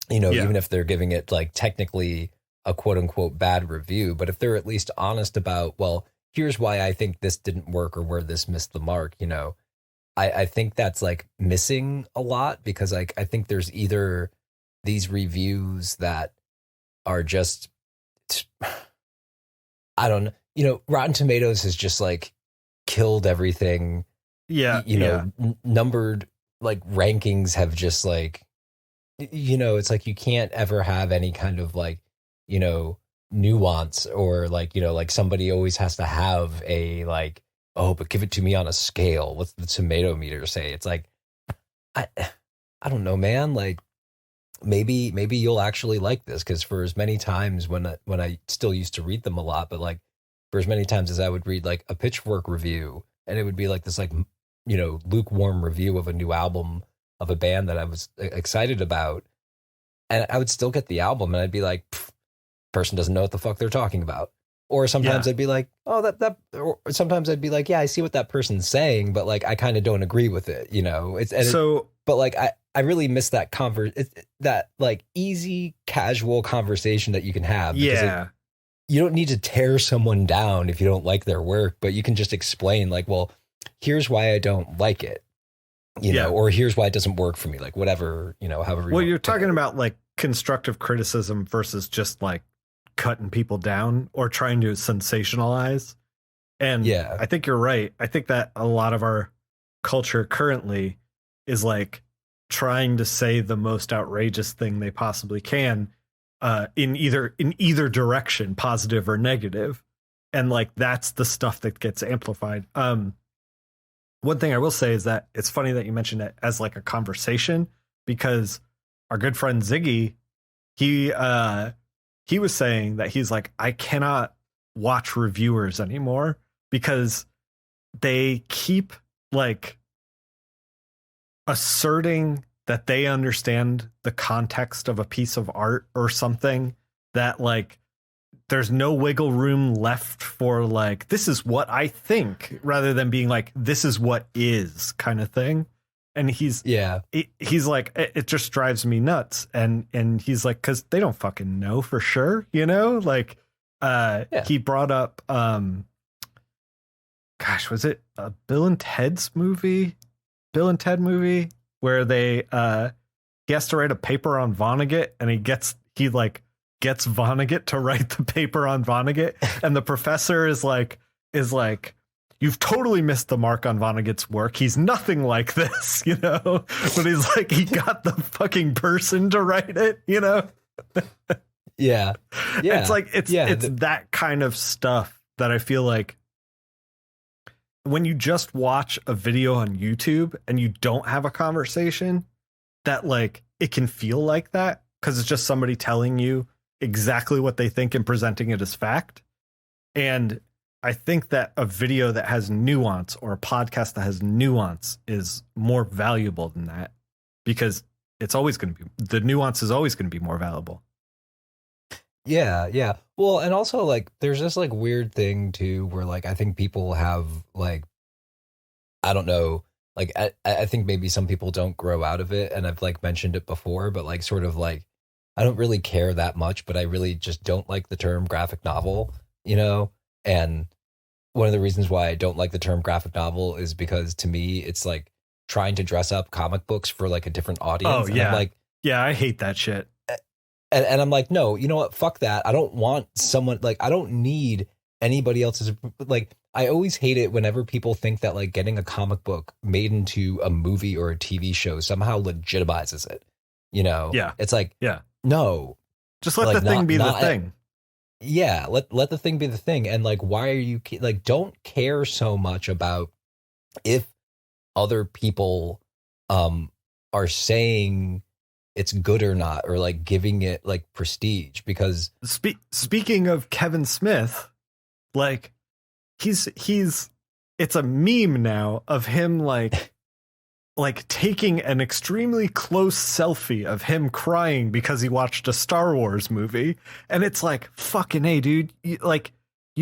you know, even if they're giving it like technically a quote unquote bad review, but if they're at least honest about, well, here's why I think this didn't work or where this missed the mark, you know, I think that's like missing a lot, because like I think there's either these reviews that are just, I don't know, you know, Rotten Tomatoes has just like killed everything. Yeah. You know, numbered like rankings have just like, you know, it's like you can't ever have any kind of like, you know, nuance, or like, you know, like somebody always has to have a like, oh, but give it to me on a scale. What's the tomato meter say? It's like, I don't know, man. Like maybe you'll actually like this, because for as many times when I still used to read them a lot, but like for as many times as I would read like a Pitchfork review, and it would be like this like, you know, lukewarm review of a new album of a band that I was excited about, and I would still get the album and I'd be like, person doesn't know what the fuck they're talking about. Or sometimes I'd be like, oh, or sometimes I'd be like, yeah, I see what that person's saying, but like, I kind of don't agree with it, you know? But like, I really miss that that like easy, casual conversation that you can have. Yeah. You don't need to tear someone down if you don't like their work, but you can just explain like, well, here's why I don't like it, you know, or here's why it doesn't work for me. Like whatever, you know, however. Well, you're talking about like constructive criticism versus just like cutting people down or trying to sensationalize. And I think you're right. I think that a lot of our culture currently is like trying to say the most outrageous thing they possibly can, in either direction, positive or negative. And like, that's the stuff that gets amplified. One thing I will say is that it's funny that you mentioned it as like a conversation, because our good friend Ziggy, he was saying that he's like, I cannot watch reviewers anymore because they keep like asserting that they understand the context of a piece of art or something, that like there's no wiggle room left for like, this is what I think, rather than being like, this is what is kind of thing. And he's like, it just drives me nuts. And he's like, cause they don't fucking know for sure, you know, like, he brought up, gosh, was it a Bill and Ted movie where they, he has to write a paper on Vonnegut, and he gets Vonnegut to write the paper on Vonnegut. And the professor is like, you've totally missed the mark on Vonnegut's work. He's nothing like this, you know, but he's like, he got the fucking person to write it, you know? Yeah. It's like, it's that kind of stuff that I feel like when you just watch a video on YouTube and you don't have a conversation, that like, it can feel like that because it's just somebody telling you exactly what they think and presenting it as fact. And I think that a video that has nuance, or a podcast that has nuance, is more valuable than that, because it's always going to be, the nuance is always going to be more valuable. Yeah, yeah. Well, and also like there's this like weird thing too where like I think people have like I don't know, like I think maybe some people don't grow out of it, and I've like mentioned it before, but like sort of like I don't really care that much, but I really just don't like the term graphic novel, you know? And one of the reasons why I don't like the term graphic novel is because to me it's like trying to dress up comic books for like a different Oh audience. And I'm yeah. like, Yeah, I hate that shit. and I'm like, no, you know what? Fuck that. I don't want someone like I don't need anybody else's like I always hate it whenever people think that like getting a comic book made into a movie or a TV show somehow legitimizes it. You know? Yeah. It's like, Yeah. no. Just let Like the thing be the not thing. yeah, let the thing be the thing. And like why are you like don't care so much about if other people are saying it's good or not, or like giving it like prestige, because Speaking of Kevin Smith, like he's it's a meme now of him like taking an extremely close selfie of him crying because he watched a Star Wars movie, and it's like fucking A, dude, you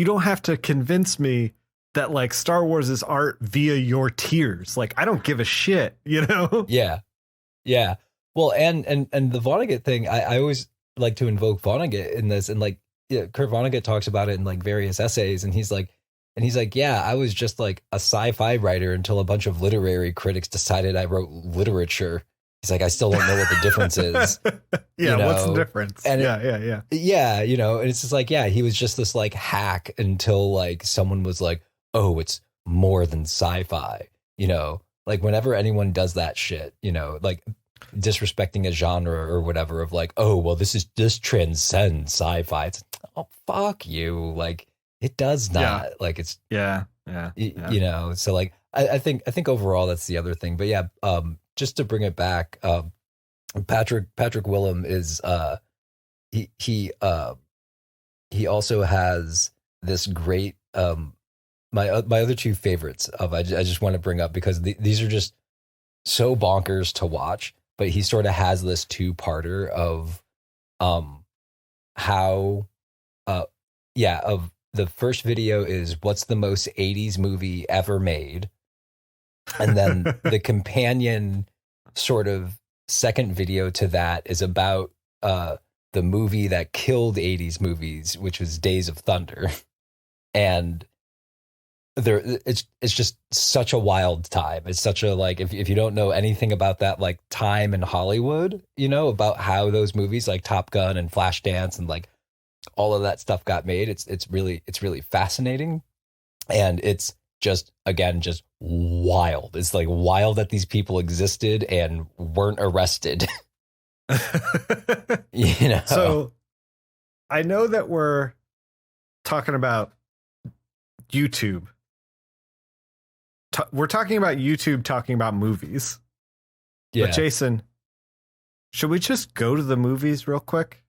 don't have to convince me that like Star Wars is art via your tears. Like I don't give a shit, you know? yeah. Yeah. Well, and the Vonnegut thing, I always like to invoke Vonnegut in this, and like yeah, Kurt Vonnegut talks about it in like various essays, and he's like, yeah, I was just like a sci-fi writer until a bunch of literary critics decided I wrote literature. He's like, I still don't know what the difference is. Yeah, you know? what's the difference? And yeah. You know, and it's just like, yeah, he was just this like hack until like someone was like, oh, it's more than sci-fi, you know? Like whenever anyone does that shit, you know, like disrespecting a genre or whatever of like, oh, well, this transcends sci-fi. It's oh fuck you. Like it does not. Yeah. Like it's yeah. you know, so like I think overall that's the other thing. But yeah, just to bring it back, Patrick Willem is he also has this great my other two favorites of I just want to bring up because these are just so bonkers to watch, but he sort of has this two-parter of how of the first video is what's the most 80s movie ever made, and then the companion sort of second video to that is about the movie that killed 80s movies, which was Days of Thunder. And it's just such a wild time. It's such a like if you don't know anything about that like time in Hollywood, you know, about how those movies like Top Gun and Flashdance and like all of that stuff got made, it's really fascinating. And it's just again just wild. It's like wild that these people existed and weren't arrested. You know. So I know that we're talking about YouTube. We're talking about YouTube talking about movies. Yeah. But Jason, should we just go to the movies real quick?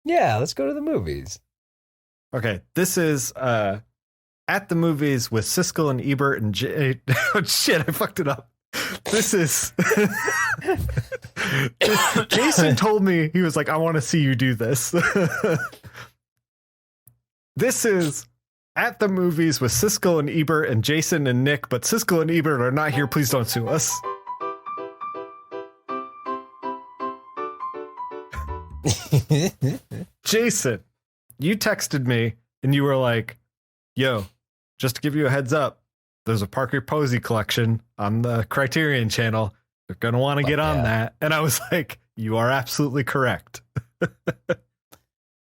Yeah, let's go to the movies. Okay, this is At the Movies with Siskel and Ebert and oh shit, I fucked it up. This is Jason told me, he was like, I want to see you do this. This is At the Movies with Siskel and Ebert and Jason and Nick, but Siskel and Ebert are not here. Please don't sue us. Jason, you texted me and you were like, yo, just to give you a heads up, there's a Parker Posey collection on the Criterion channel. You're going to want to get on that. And I was like, you are absolutely correct.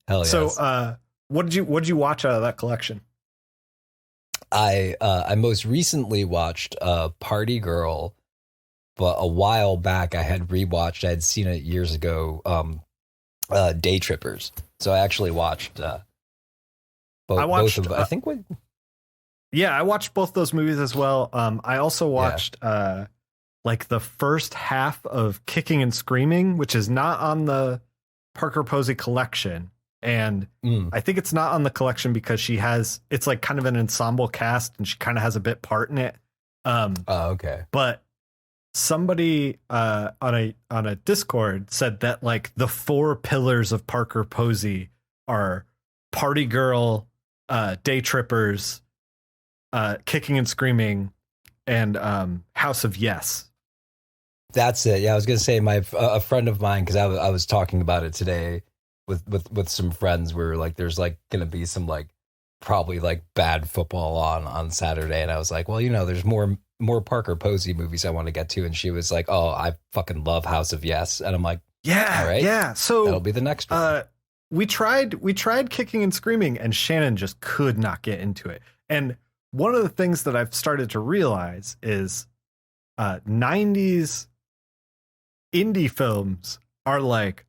Hell yes. So, what did you watch out of that collection? I most recently watched Party Girl, but a while back I had rewatched. I had seen it years ago. Day Trippers. So I actually watched. Both of. I think what. Yeah, I watched both those movies as well. I also watched like the first half of Kicking and Screaming, which is not on the Parker Posey collection. And I think it's not on the collection because it's like kind of an ensemble cast and she kind of has a bit part in it. Okay. But somebody on a Discord said that like the 4 pillars of Parker Posey are Party Girl, Day Trippers, Kicking and Screaming, and House of Yes. That's it. Yeah, I was gonna say a friend of mine, because I was talking about it today with some friends. Where like there's like gonna be some like probably like bad football on Saturday, and I was like, well, there's more Parker Posey movies I want to get to, and she was like, oh, I fucking love House of Yes, and I'm like, yeah, all right, yeah. So that'll be the next one. We tried Kicking and Screaming, and Shannon just could not get into it. And one of the things that I've started to realize is 90s indie films are like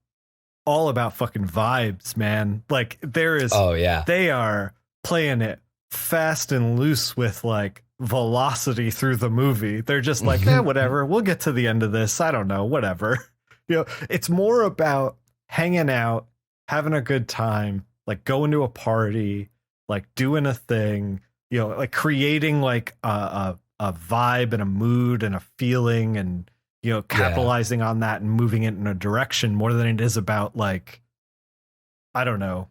all about fucking vibes, man. Like they are playing it fast and loose with like velocity through the movie. They're just like, whatever, we'll get to the end of this. I don't know, whatever. It's more about hanging out, having a good time, like going to a party, like doing a thing, like creating like a vibe and a mood and a feeling, and capitalizing on that and moving it in a direction more than it is about like, I don't know,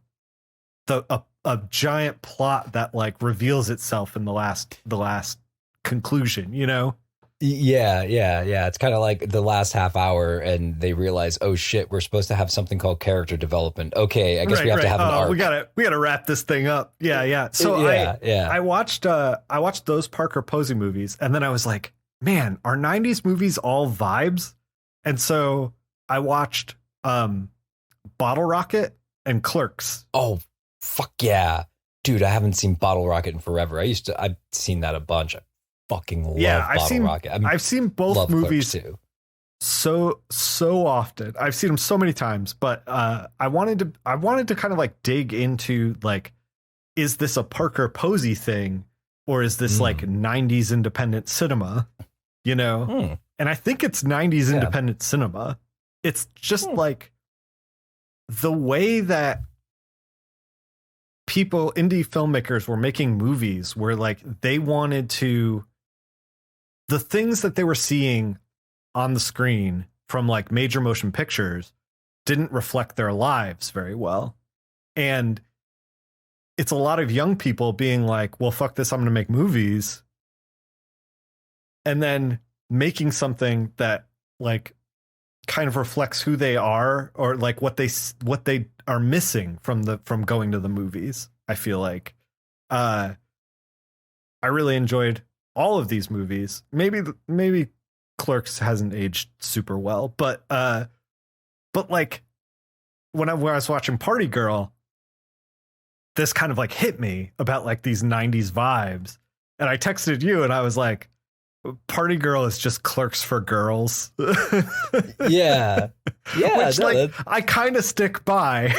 a giant plot that like reveals itself in the last conclusion, Yeah. It's kind of like the last half hour, and they realize, oh shit, we're supposed to have something called character development. Okay, I guess we have to have an arc. We gotta wrap this thing up. Yeah. So I watched those Parker Posey movies, and then I was like, man, are 90s movies all vibes? And so I watched Bottle Rocket and Clerks. Oh, fuck yeah. Dude, I haven't seen Bottle Rocket in forever. I've seen that a bunch. I fucking love Bottle Rocket. I've seen both movies too. So often. I've seen them so many times, but I wanted to kind of like dig into like, is this a Parker Posey thing, or is this like 90s independent cinema? And I think it's 90s independent cinema. It's just like the way that indie filmmakers were making movies where like they wanted to, the things that they were seeing on the screen from like major motion pictures didn't reflect their lives very well. And it's a lot of young people being like, well, fuck this, I'm going to make movies. And then making something that like kind of reflects who they are, or like what they are missing from going to the movies. I feel like I really enjoyed all of these movies. Maybe Clerks hasn't aged super well, but like when I was watching Party Girl, this kind of like hit me about like these 90s vibes, and I texted you and I was like, Party Girl is just Clerks for girls. Yeah. Which I kind of stick by.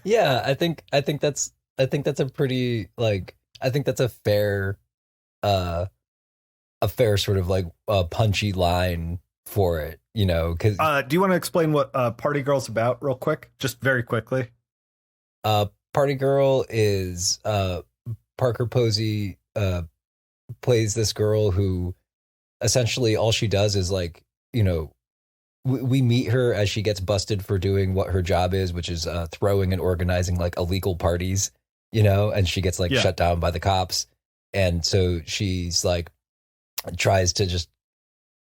Yeah, I think that's a pretty like, I think that's a fair sort of like punchy line for it, because do you want to explain what Party Girl's about real quick, just very quickly? Party Girl is Parker Posey plays this girl who essentially all she does is like, we meet her as she gets busted for doing what her job is, which is throwing and organizing like illegal parties, and she gets like shut down by the cops. And so she's like,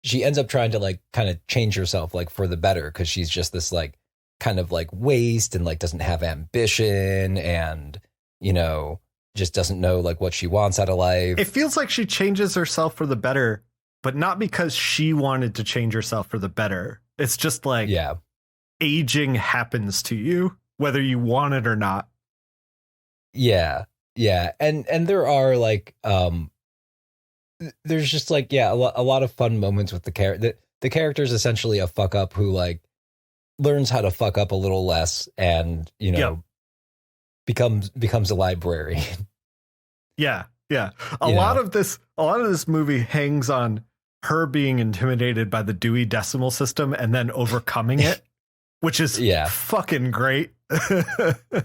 she ends up trying to like kind of change herself like for the better, because she's just this like kind of like waste and like doesn't have ambition, and just doesn't know like what she wants out of life. It feels like she changes herself for the better, but not because she wanted to change herself for the better. It's just like aging happens to you, whether you want it or not. Yeah. And there are like, there's just like, a lot of fun moments with the character. The character is essentially a fuck up who like learns how to fuck up a little less, and, becomes a librarian. Yeah. A lot of this movie hangs on her being intimidated by the Dewey Decimal System and then overcoming it, which is fucking great.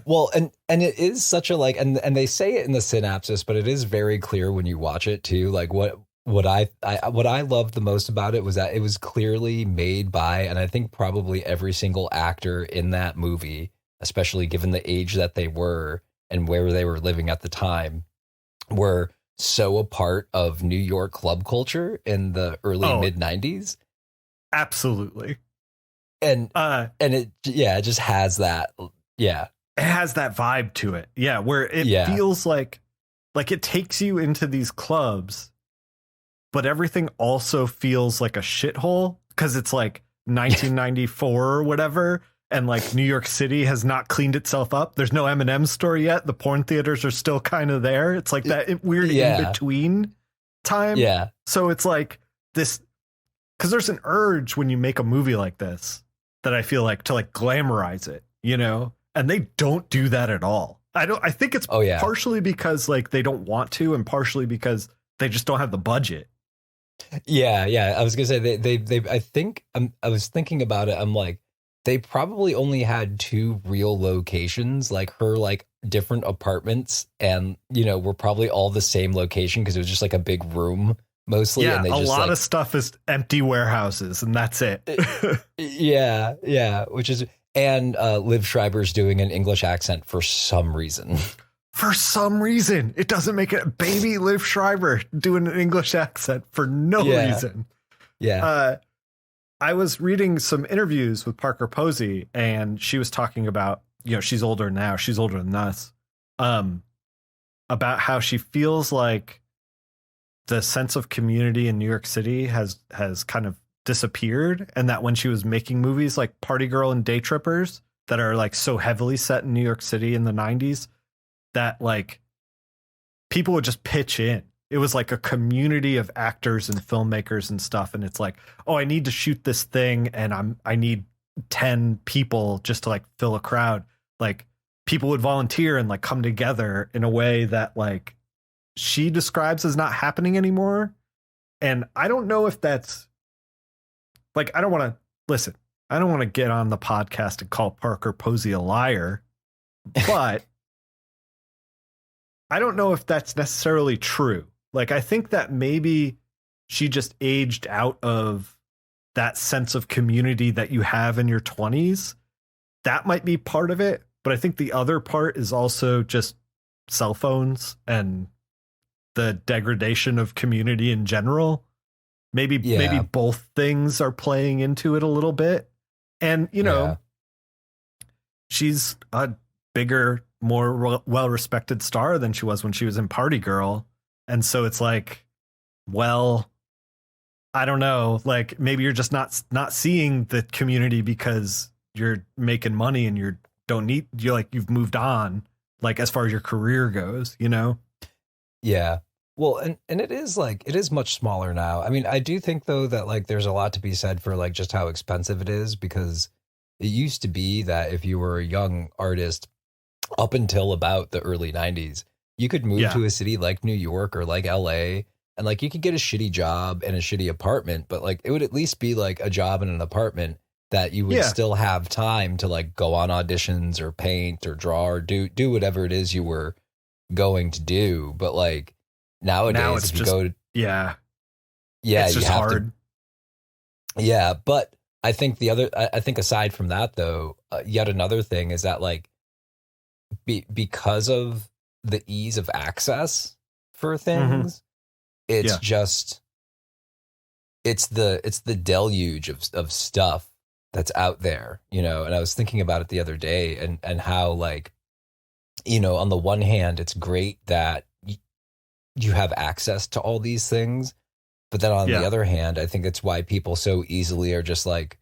Well, and it is such a like, and they say it in the synopsis, but it is very clear when you watch it too. Like what I loved the most about it was that it was clearly made by, and I think probably every single actor in that movie especially given the age that they were and where they were living at the time, were so a part of New York club culture in the early mid 90s. Absolutely. And it just has that. Yeah. It has that vibe to it. Yeah. Where it feels like it takes you into these clubs, but everything also feels like a shithole because it's like 1994 or whatever. And like New York City has not cleaned itself up. There's no M&M store yet. The porn theaters are still kind of there. It's like that weird in-between time. Yeah. So it's like this, because there's an urge when you make a movie like this that I feel like to like glamorize it, you know? And they don't do that at all. I think it's partially because like they don't want to, and partially because they just don't have the budget. Yeah. I was gonna say they I think I was thinking about it. I'm like, they probably only had 2 real locations, like her like different apartments, and were probably all the same location because it was just like a big room mostly. Yeah, and they a just, lot of stuff is empty warehouses, and that's it. Yeah, which is, and Liv Schreiber's doing an English accent for some reason. For some reason, it doesn't make it. Baby Liv Schreiber doing an English accent for no reason. Yeah. I was reading some interviews with Parker Posey, and she was talking about, she's older now. She's older than us. About how she feels like the sense of community in New York City has kind of disappeared, and that when she was making movies like Party Girl and Day Trippers that are like so heavily set in New York City in the 90s, that like people would just pitch in. It was like a community of actors and filmmakers and stuff. And it's like, oh, I need to shoot this thing, and I need 10 people just to like fill a crowd. Like people would volunteer and like come together in a way that like she describes as not happening anymore. And I don't know if that's like, I don't want to get on the podcast and call Parker Posey a liar, but I don't know if that's necessarily true. Like, I think that maybe she just aged out of that sense of community that you have in your 20s. That might be part of it. But I think the other part is also just cell phones and the degradation of community in general. Maybe both things are playing into it a little bit. And, she's a bigger, more well-respected star than she was when she was in Party Girl. And so it's like, well, I don't know, like maybe you're just not seeing the community because you're making money and you've moved on, like as far as your career goes, Yeah. Well, and it is much smaller now. I mean, I do think though that like there's a lot to be said for like just how expensive it is, because it used to be that if you were a young artist up until about the early 90s, you could move to a city like New York or like LA, and like you could get a shitty job and a shitty apartment, but like it would at least be like a job in an apartment that you would still have time to like go on auditions or paint or draw or do whatever it is you were going to do. But like nowadays, if you go to it's just hard. But I think I think aside from that though, yet another thing is that like because of the ease of access for things, it's just it's the deluge of stuff that's out there, and I was thinking about it the other day, and how like, on the one hand it's great that you have access to all these things, but then on the other hand, I think it's why people so easily are just like,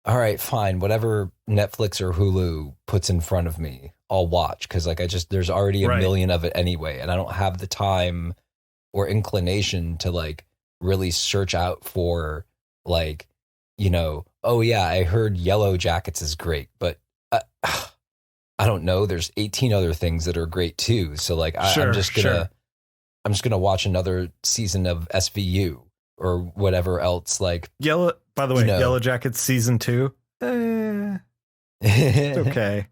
all right, fine, whatever Netflix or Hulu puts in front of me, I'll watch, because like there's already a million of it anyway, and I don't have the time or inclination to like really search out for like, oh yeah, I heard Yellow Jackets is great, but I don't know, there's 18 other things that are great too. So like I'm just gonna watch another season of SVU or whatever else. Like by the way, Yellow Jackets season 2. It's okay.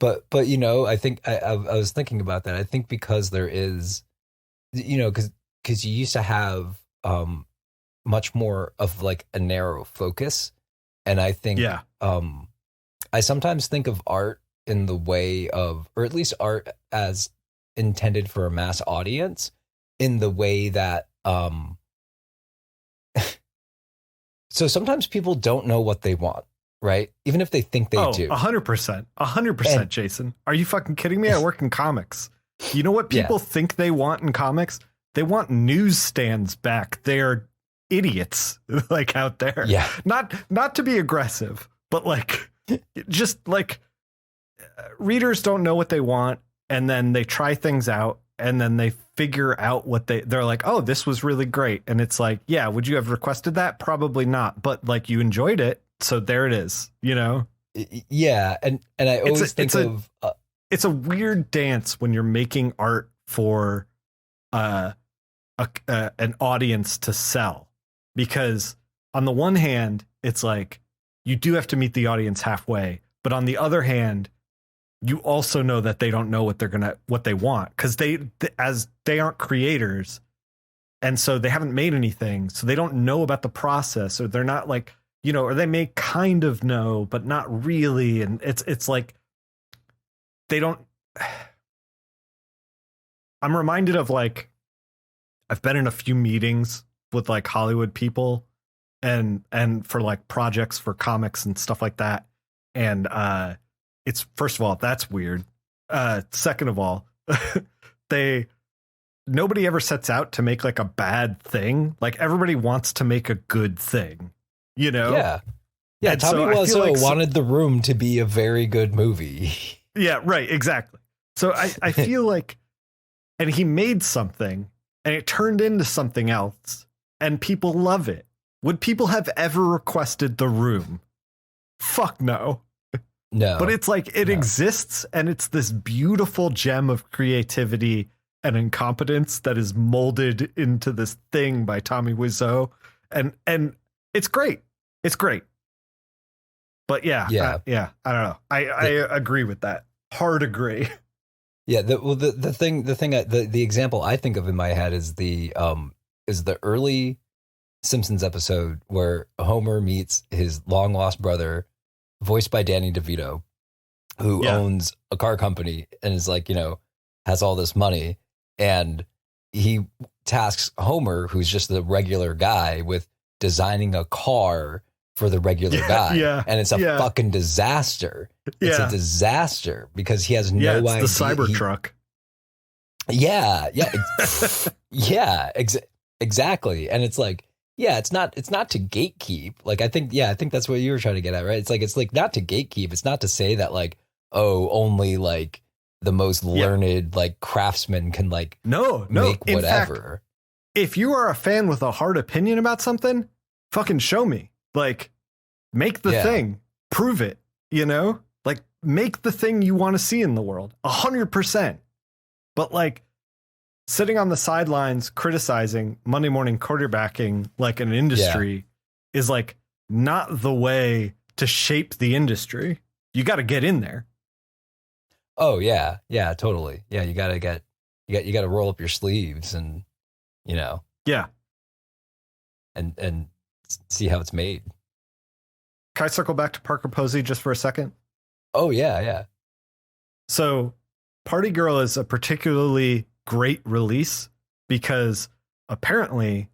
But I think I was thinking about that. I think because there is, because you used to have much more of like a narrow focus, and I think I sometimes think of art in the way of, or at least art as intended for a mass audience, in the way that so sometimes people don't know what they want, right? Even if they think they do. 100%, Jason. Are you fucking kidding me? I work in comics. You know what people think they want in comics? They want newsstands back. They're idiots like out there. Yeah. Not to be aggressive, but like just like readers don't know what they want, and then they try things out, and then they figure out what they're like, oh, this was really great. And it's like, yeah, would you have requested that? Probably not. But like you enjoyed it. So there it is, you know? Yeah. And I always think of it's a weird dance when you're making art for an audience to sell, because on the one hand, it's like you do have to meet the audience halfway. But on the other hand, you also know that they don't know what they want, because as they aren't creators, and so they haven't made anything, so they don't know about the process, or they're not like, you know, or they may kind of know but not really, and it's like they don't. I'm reminded of, like, I've been in a few meetings with like Hollywood people and for like projects for comics and stuff like that, and it's, first of all, that's weird. Second of all, nobody ever sets out to make like a bad thing. Like everybody wants to make a good thing, you know? Yeah. Yeah. And Tommy Wiseau wanted The Room to be a very good movie. Yeah, right. Exactly. So I feel like, and he made something and it turned into something else and people love it. Would people have ever requested The Room? Fuck no. No. But it's like it exists, and it's this beautiful gem of creativity and incompetence that is molded into this thing by Tommy Wiseau, and it's great. It's great. But yeah, I don't know. I agree with that. Hard agree. Yeah. The example I think of in my head is the early Simpsons episode where Homer meets his long lost brother, voiced by Danny DeVito, who owns a car company and is like, you know, has all this money. And he tasks Homer, who's just the regular guy, with designing a car for the regular guy. Yeah. And it's a fucking disaster. It's a disaster because he has no idea. It's the Cybertruck. Exactly. And it's like, yeah, it's not to gatekeep. Like, I think that's what you were trying to get at, right? It's like not to gatekeep. It's not to say that like, oh, only like the most learned like craftsmen can like make whatever. In fact, if you are a fan with a hard opinion about something, fucking show me. Like, make the thing, prove it, you know? Like, make the thing you want to see in the world 100%. But like, sitting on the sidelines criticizing Monday morning quarterbacking like an industry is like not the way to shape the industry. You got to get in there. Oh yeah. Yeah, totally. Yeah. You got to roll up your sleeves and, you know, and see how it's made. Can I circle back to Parker Posey just for a second? Oh yeah. Yeah. So Party Girl is a particularly great release because apparently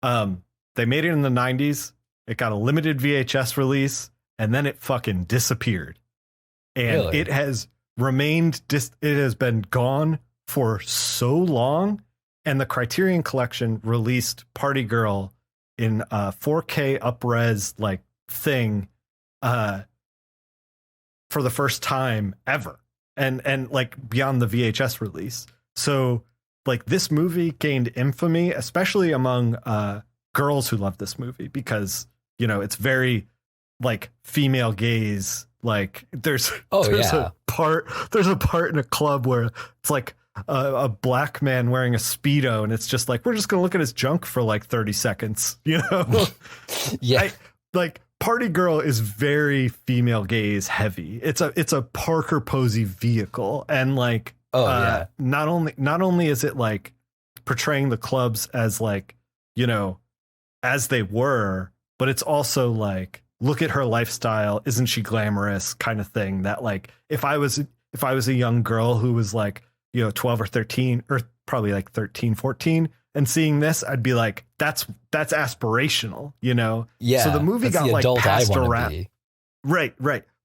they made it in the 90s. It got a limited VHS release and then it fucking disappeared. And it has remained, it has been gone for so long. And the Criterion Collection released Party Girl in a 4K up-res like thing for the first time ever. And like beyond the VHS release. So like this movie gained infamy, especially among girls who love this movie, because, you know, it's very like female gaze. Like there's a part in a club where it's like a black man wearing a Speedo, and it's just like, we're just going to look at his junk for like 30 seconds, you know? Like Party Girl is very female gaze heavy. It's a Parker Posey vehicle. And like, not only is it like portraying the clubs as like, you know, as they were, but it's also like look at her lifestyle, isn't she glamorous kind of thing, that like if I was a young girl who was like, 12 or 13, or probably like 13, 14, and seeing this, I'd be like, that's aspirational, Yeah. So the movie got like passed around. Right.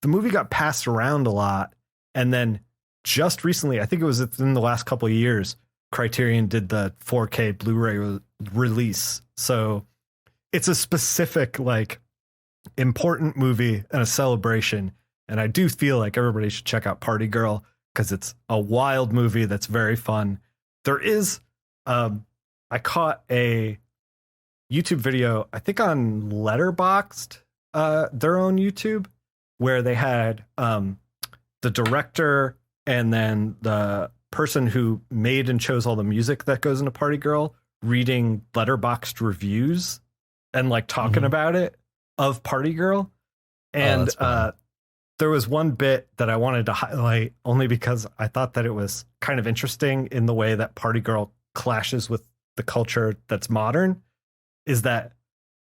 The movie got passed around a lot. And then just recently, I think it was within the last couple of years, Criterion did the 4K Blu-ray release. So it's a specific, like, important movie and a celebration. And I do feel like everybody should check out Party Girl, because it's a wild movie that's very fun. There is, I caught a YouTube video, I think on Letterboxd, their own YouTube, where they had the director and then the person who made and chose all the music that goes into Party Girl reading Letterboxd reviews and like talking about it of Party Girl. And there was one bit that I wanted to highlight only because I thought that it was kind of interesting in the way that Party Girl clashes with the culture that's modern, is that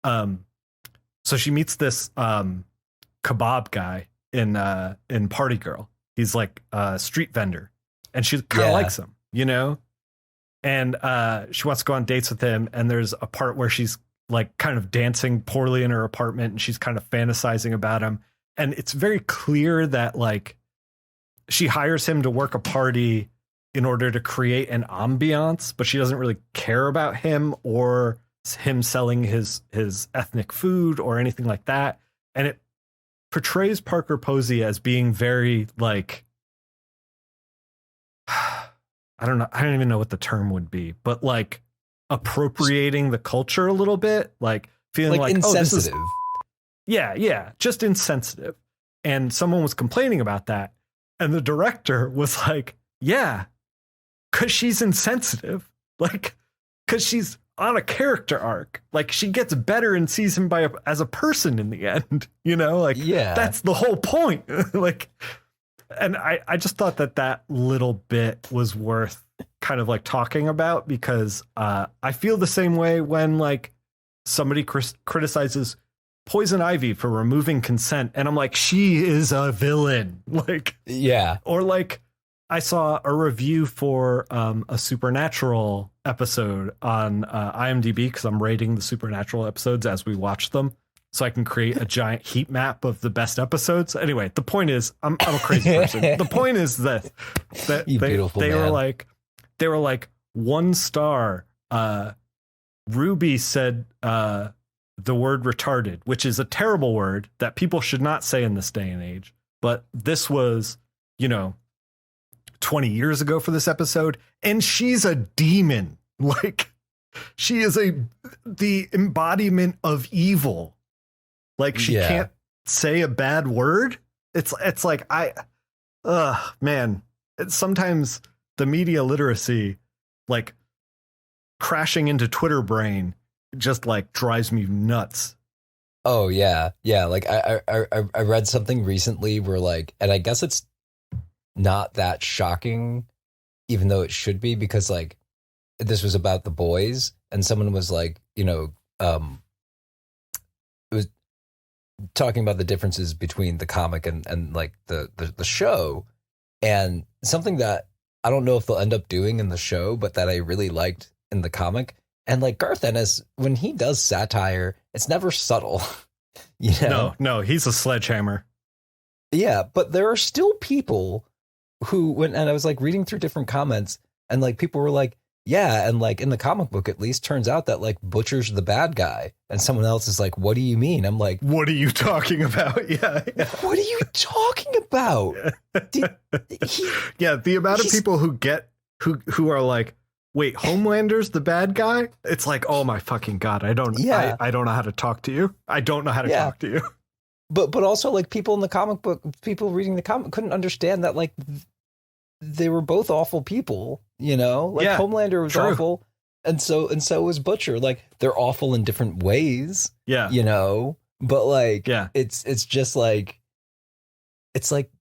so she meets this kebab guy in Party Girl. He's like a street vendor, and she kind of likes him, and she wants to go on dates with him. And there's a part where she's like kind of dancing poorly in her apartment, and she's kind of fantasizing about him. And it's very clear that like she hires him to work a party in order to create an ambiance, but she doesn't really care about him or him selling his ethnic food or anything like that. And it portrays Parker Posey as being very like, I don't even know what the term would be, but like appropriating the culture a little bit, like feeling like insensitive. Yeah, just insensitive. And someone was complaining about that. And the director was like, yeah, because she's insensitive. Like, because she's on a character arc. Like, she gets better and sees him as a person in the end. That's the whole point. Like, and I just thought that little bit was worth kind of like talking about, because I feel the same way when like somebody criticizes Poison Ivy for removing consent, and I'm like, she is a villain. Like, yeah. Or like, I saw a review for a Supernatural episode on IMDb, because I'm rating the Supernatural episodes as we watch them, so I can create a giant heat map of the best episodes. Anyway, the point is, I'm a crazy person. The point is that they were like 1 star. Ruby said the word retarded, which is a terrible word that people should not say in this day and age. But this was, 20 years ago for this episode. And she's a demon. Like, she is the embodiment of evil. Like, she can't say a bad word. It's like, man, sometimes the media literacy, like crashing into Twitter brain, just like drives me nuts. Oh yeah. Like I read something recently where like, and I guess it's not that shocking, even though it should be, because like this was about The Boys, and someone was like, it was talking about the differences between the comic and like the show, and something that I don't know if they'll end up doing in the show, but that I really liked in the comic. And like Garth Ennis, when he does satire, it's never subtle. No, he's a sledgehammer. Yeah, but there are still people who and I was like reading through different comments, and like people were like, yeah, and like in the comic book at least, turns out that like Butcher's the bad guy, and someone else is like, what do you mean? I'm like, what are you talking about? Yeah. What are you talking about? The amount of people who are like, wait, Homelander's the bad guy? It's like, oh my fucking God, I don't know how to talk to you. I don't know how to talk to you. But also like people in the comic book, people reading the comic couldn't understand that like they were both awful people, like Homelander was awful. And so was Butcher. Like they're awful in different ways. Yeah. But like, it's just like, it's like,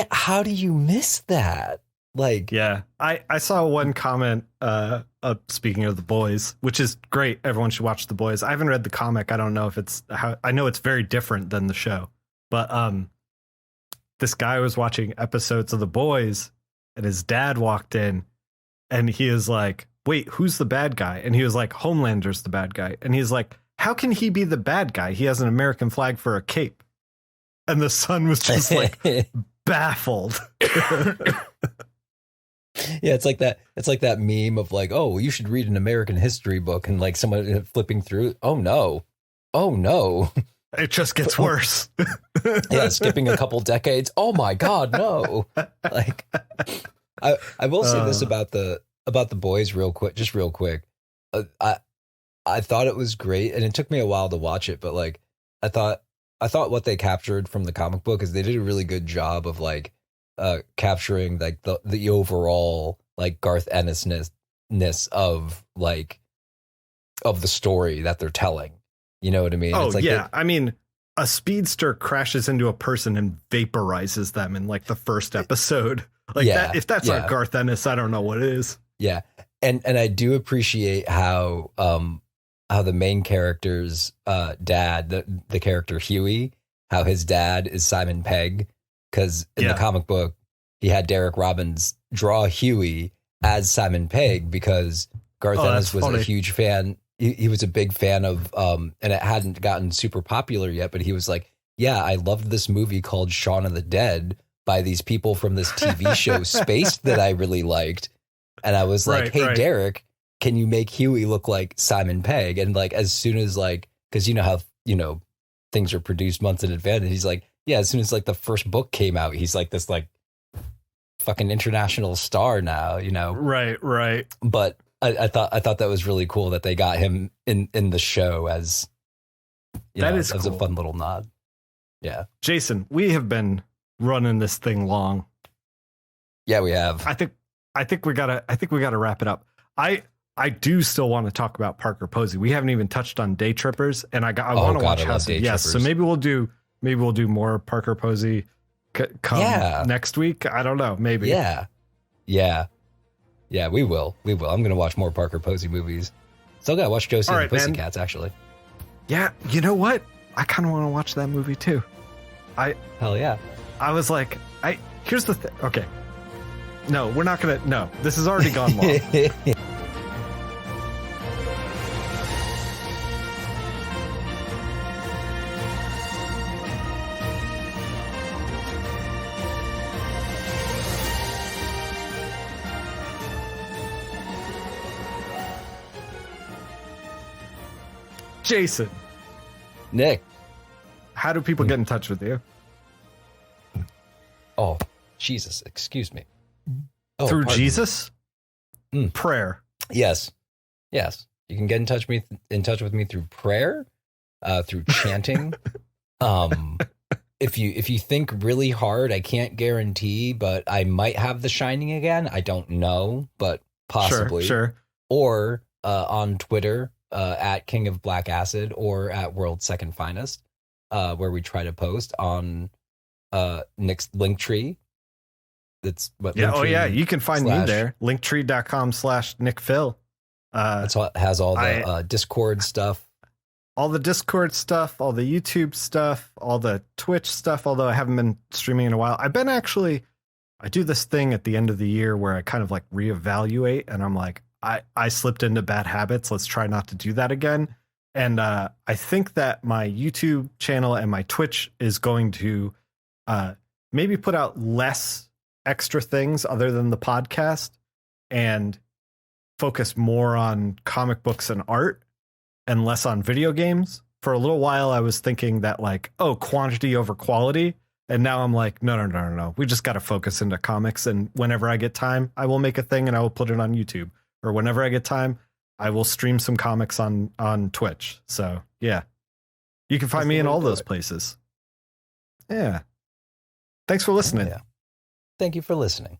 how do you miss that? Like, I saw one comment speaking of The Boys, which is great. Everyone should watch The Boys. I haven't read the comic. I don't know if I know it's very different than the show, but this guy was watching episodes of The Boys and his dad walked in and he is like, wait, who's the bad guy? And he was like, Homelander's the bad guy. And he's like, how can he be the bad guy? He has an American flag for a cape. And the son was just like baffled. Yeah, it's like that. It's like that meme of like, oh, you should read an American history book, and like someone flipping through. Oh no, it just gets worse. Yeah, skipping a couple decades. Oh my God, no! Like, I will say this about the Boys real quick. I thought it was great, and it took me a while to watch it, but like, I thought what they captured from the comic book is they did a really good job of like. Capturing like the overall like Garth Ennis-ness of like of the story that they're telling. You know what I mean? Oh, it's like yeah. I mean, a speedster crashes into a person and vaporizes them in like the first episode. Like that. If that's not Garth Ennis, I don't know what is. Yeah, and I do appreciate how the main character's dad, the character Huey, how his dad is Simon Pegg. Because in the comic book, he had Derek Robbins draw Huey as Simon Pegg because Garth Ennis was a huge fan. He was a big fan of, and it hadn't gotten super popular yet, but he was like, yeah, I loved this movie called Shaun of the Dead by these people from this TV show Spaced that I really liked. And I was like, hey, Derek, can you make Huey look like Simon Pegg? And like, as soon as like, because you know how, things are produced months in advance, and he's like, yeah, as soon as like the first book came out, he's like this like fucking international star now, Right. But I thought that was really cool that they got him in the show as as cool. A fun little nod. Yeah, Jason, we have been running this thing long. Yeah, we have. I think we gotta wrap it up. I do still want to talk about Parker Posey. We haven't even touched on Day Trippers, and I want to watch House of Yes. So maybe we'll do more Parker Posey next week. I don't know. Maybe. Yeah. We will. I'm going to watch more Parker Posey movies. Still got to watch Josie and the Pussycats, actually. Yeah. You know what? I kind of want to watch that movie too. Hell yeah. I was like, here's the thing. Okay. No, we're not going to. No, this has already gone long. Jason. Nick. How do people get in touch with you? Oh, Jesus. Excuse me. Through Jesus? Prayer. Yes. You can get in touch with me through prayer, through chanting. If you think really hard, I can't guarantee, but I might have The Shining again. I don't know, but possibly. Sure. Or on Twitter, at King of Black Acid, or at World's Second Finest, where we try to post on Nick's Linktree. That's what. Yeah. Oh yeah. You can find me there. Linktree.com/Nickfil. That's what has all the Discord stuff. All the Discord stuff, all the YouTube stuff, all the Twitch stuff. Although I haven't been streaming in a while. I do this thing at the end of the year where I kind of like reevaluate, and I'm like, I slipped into bad habits. Let's try not to do that again. And I think that my YouTube channel and my Twitch is going to maybe put out less extra things other than the podcast and focus more on comic books and art and less on video games. For a little while, I was thinking that like, quantity over quality. And now I'm like, no. We just got to focus into comics. And whenever I get time, I will make a thing and I will put it on YouTube. Or whenever I get time, I will stream some comics on Twitch. So yeah, you can find me in all those places. Yeah. Thanks for listening. Yeah. Thank you for listening.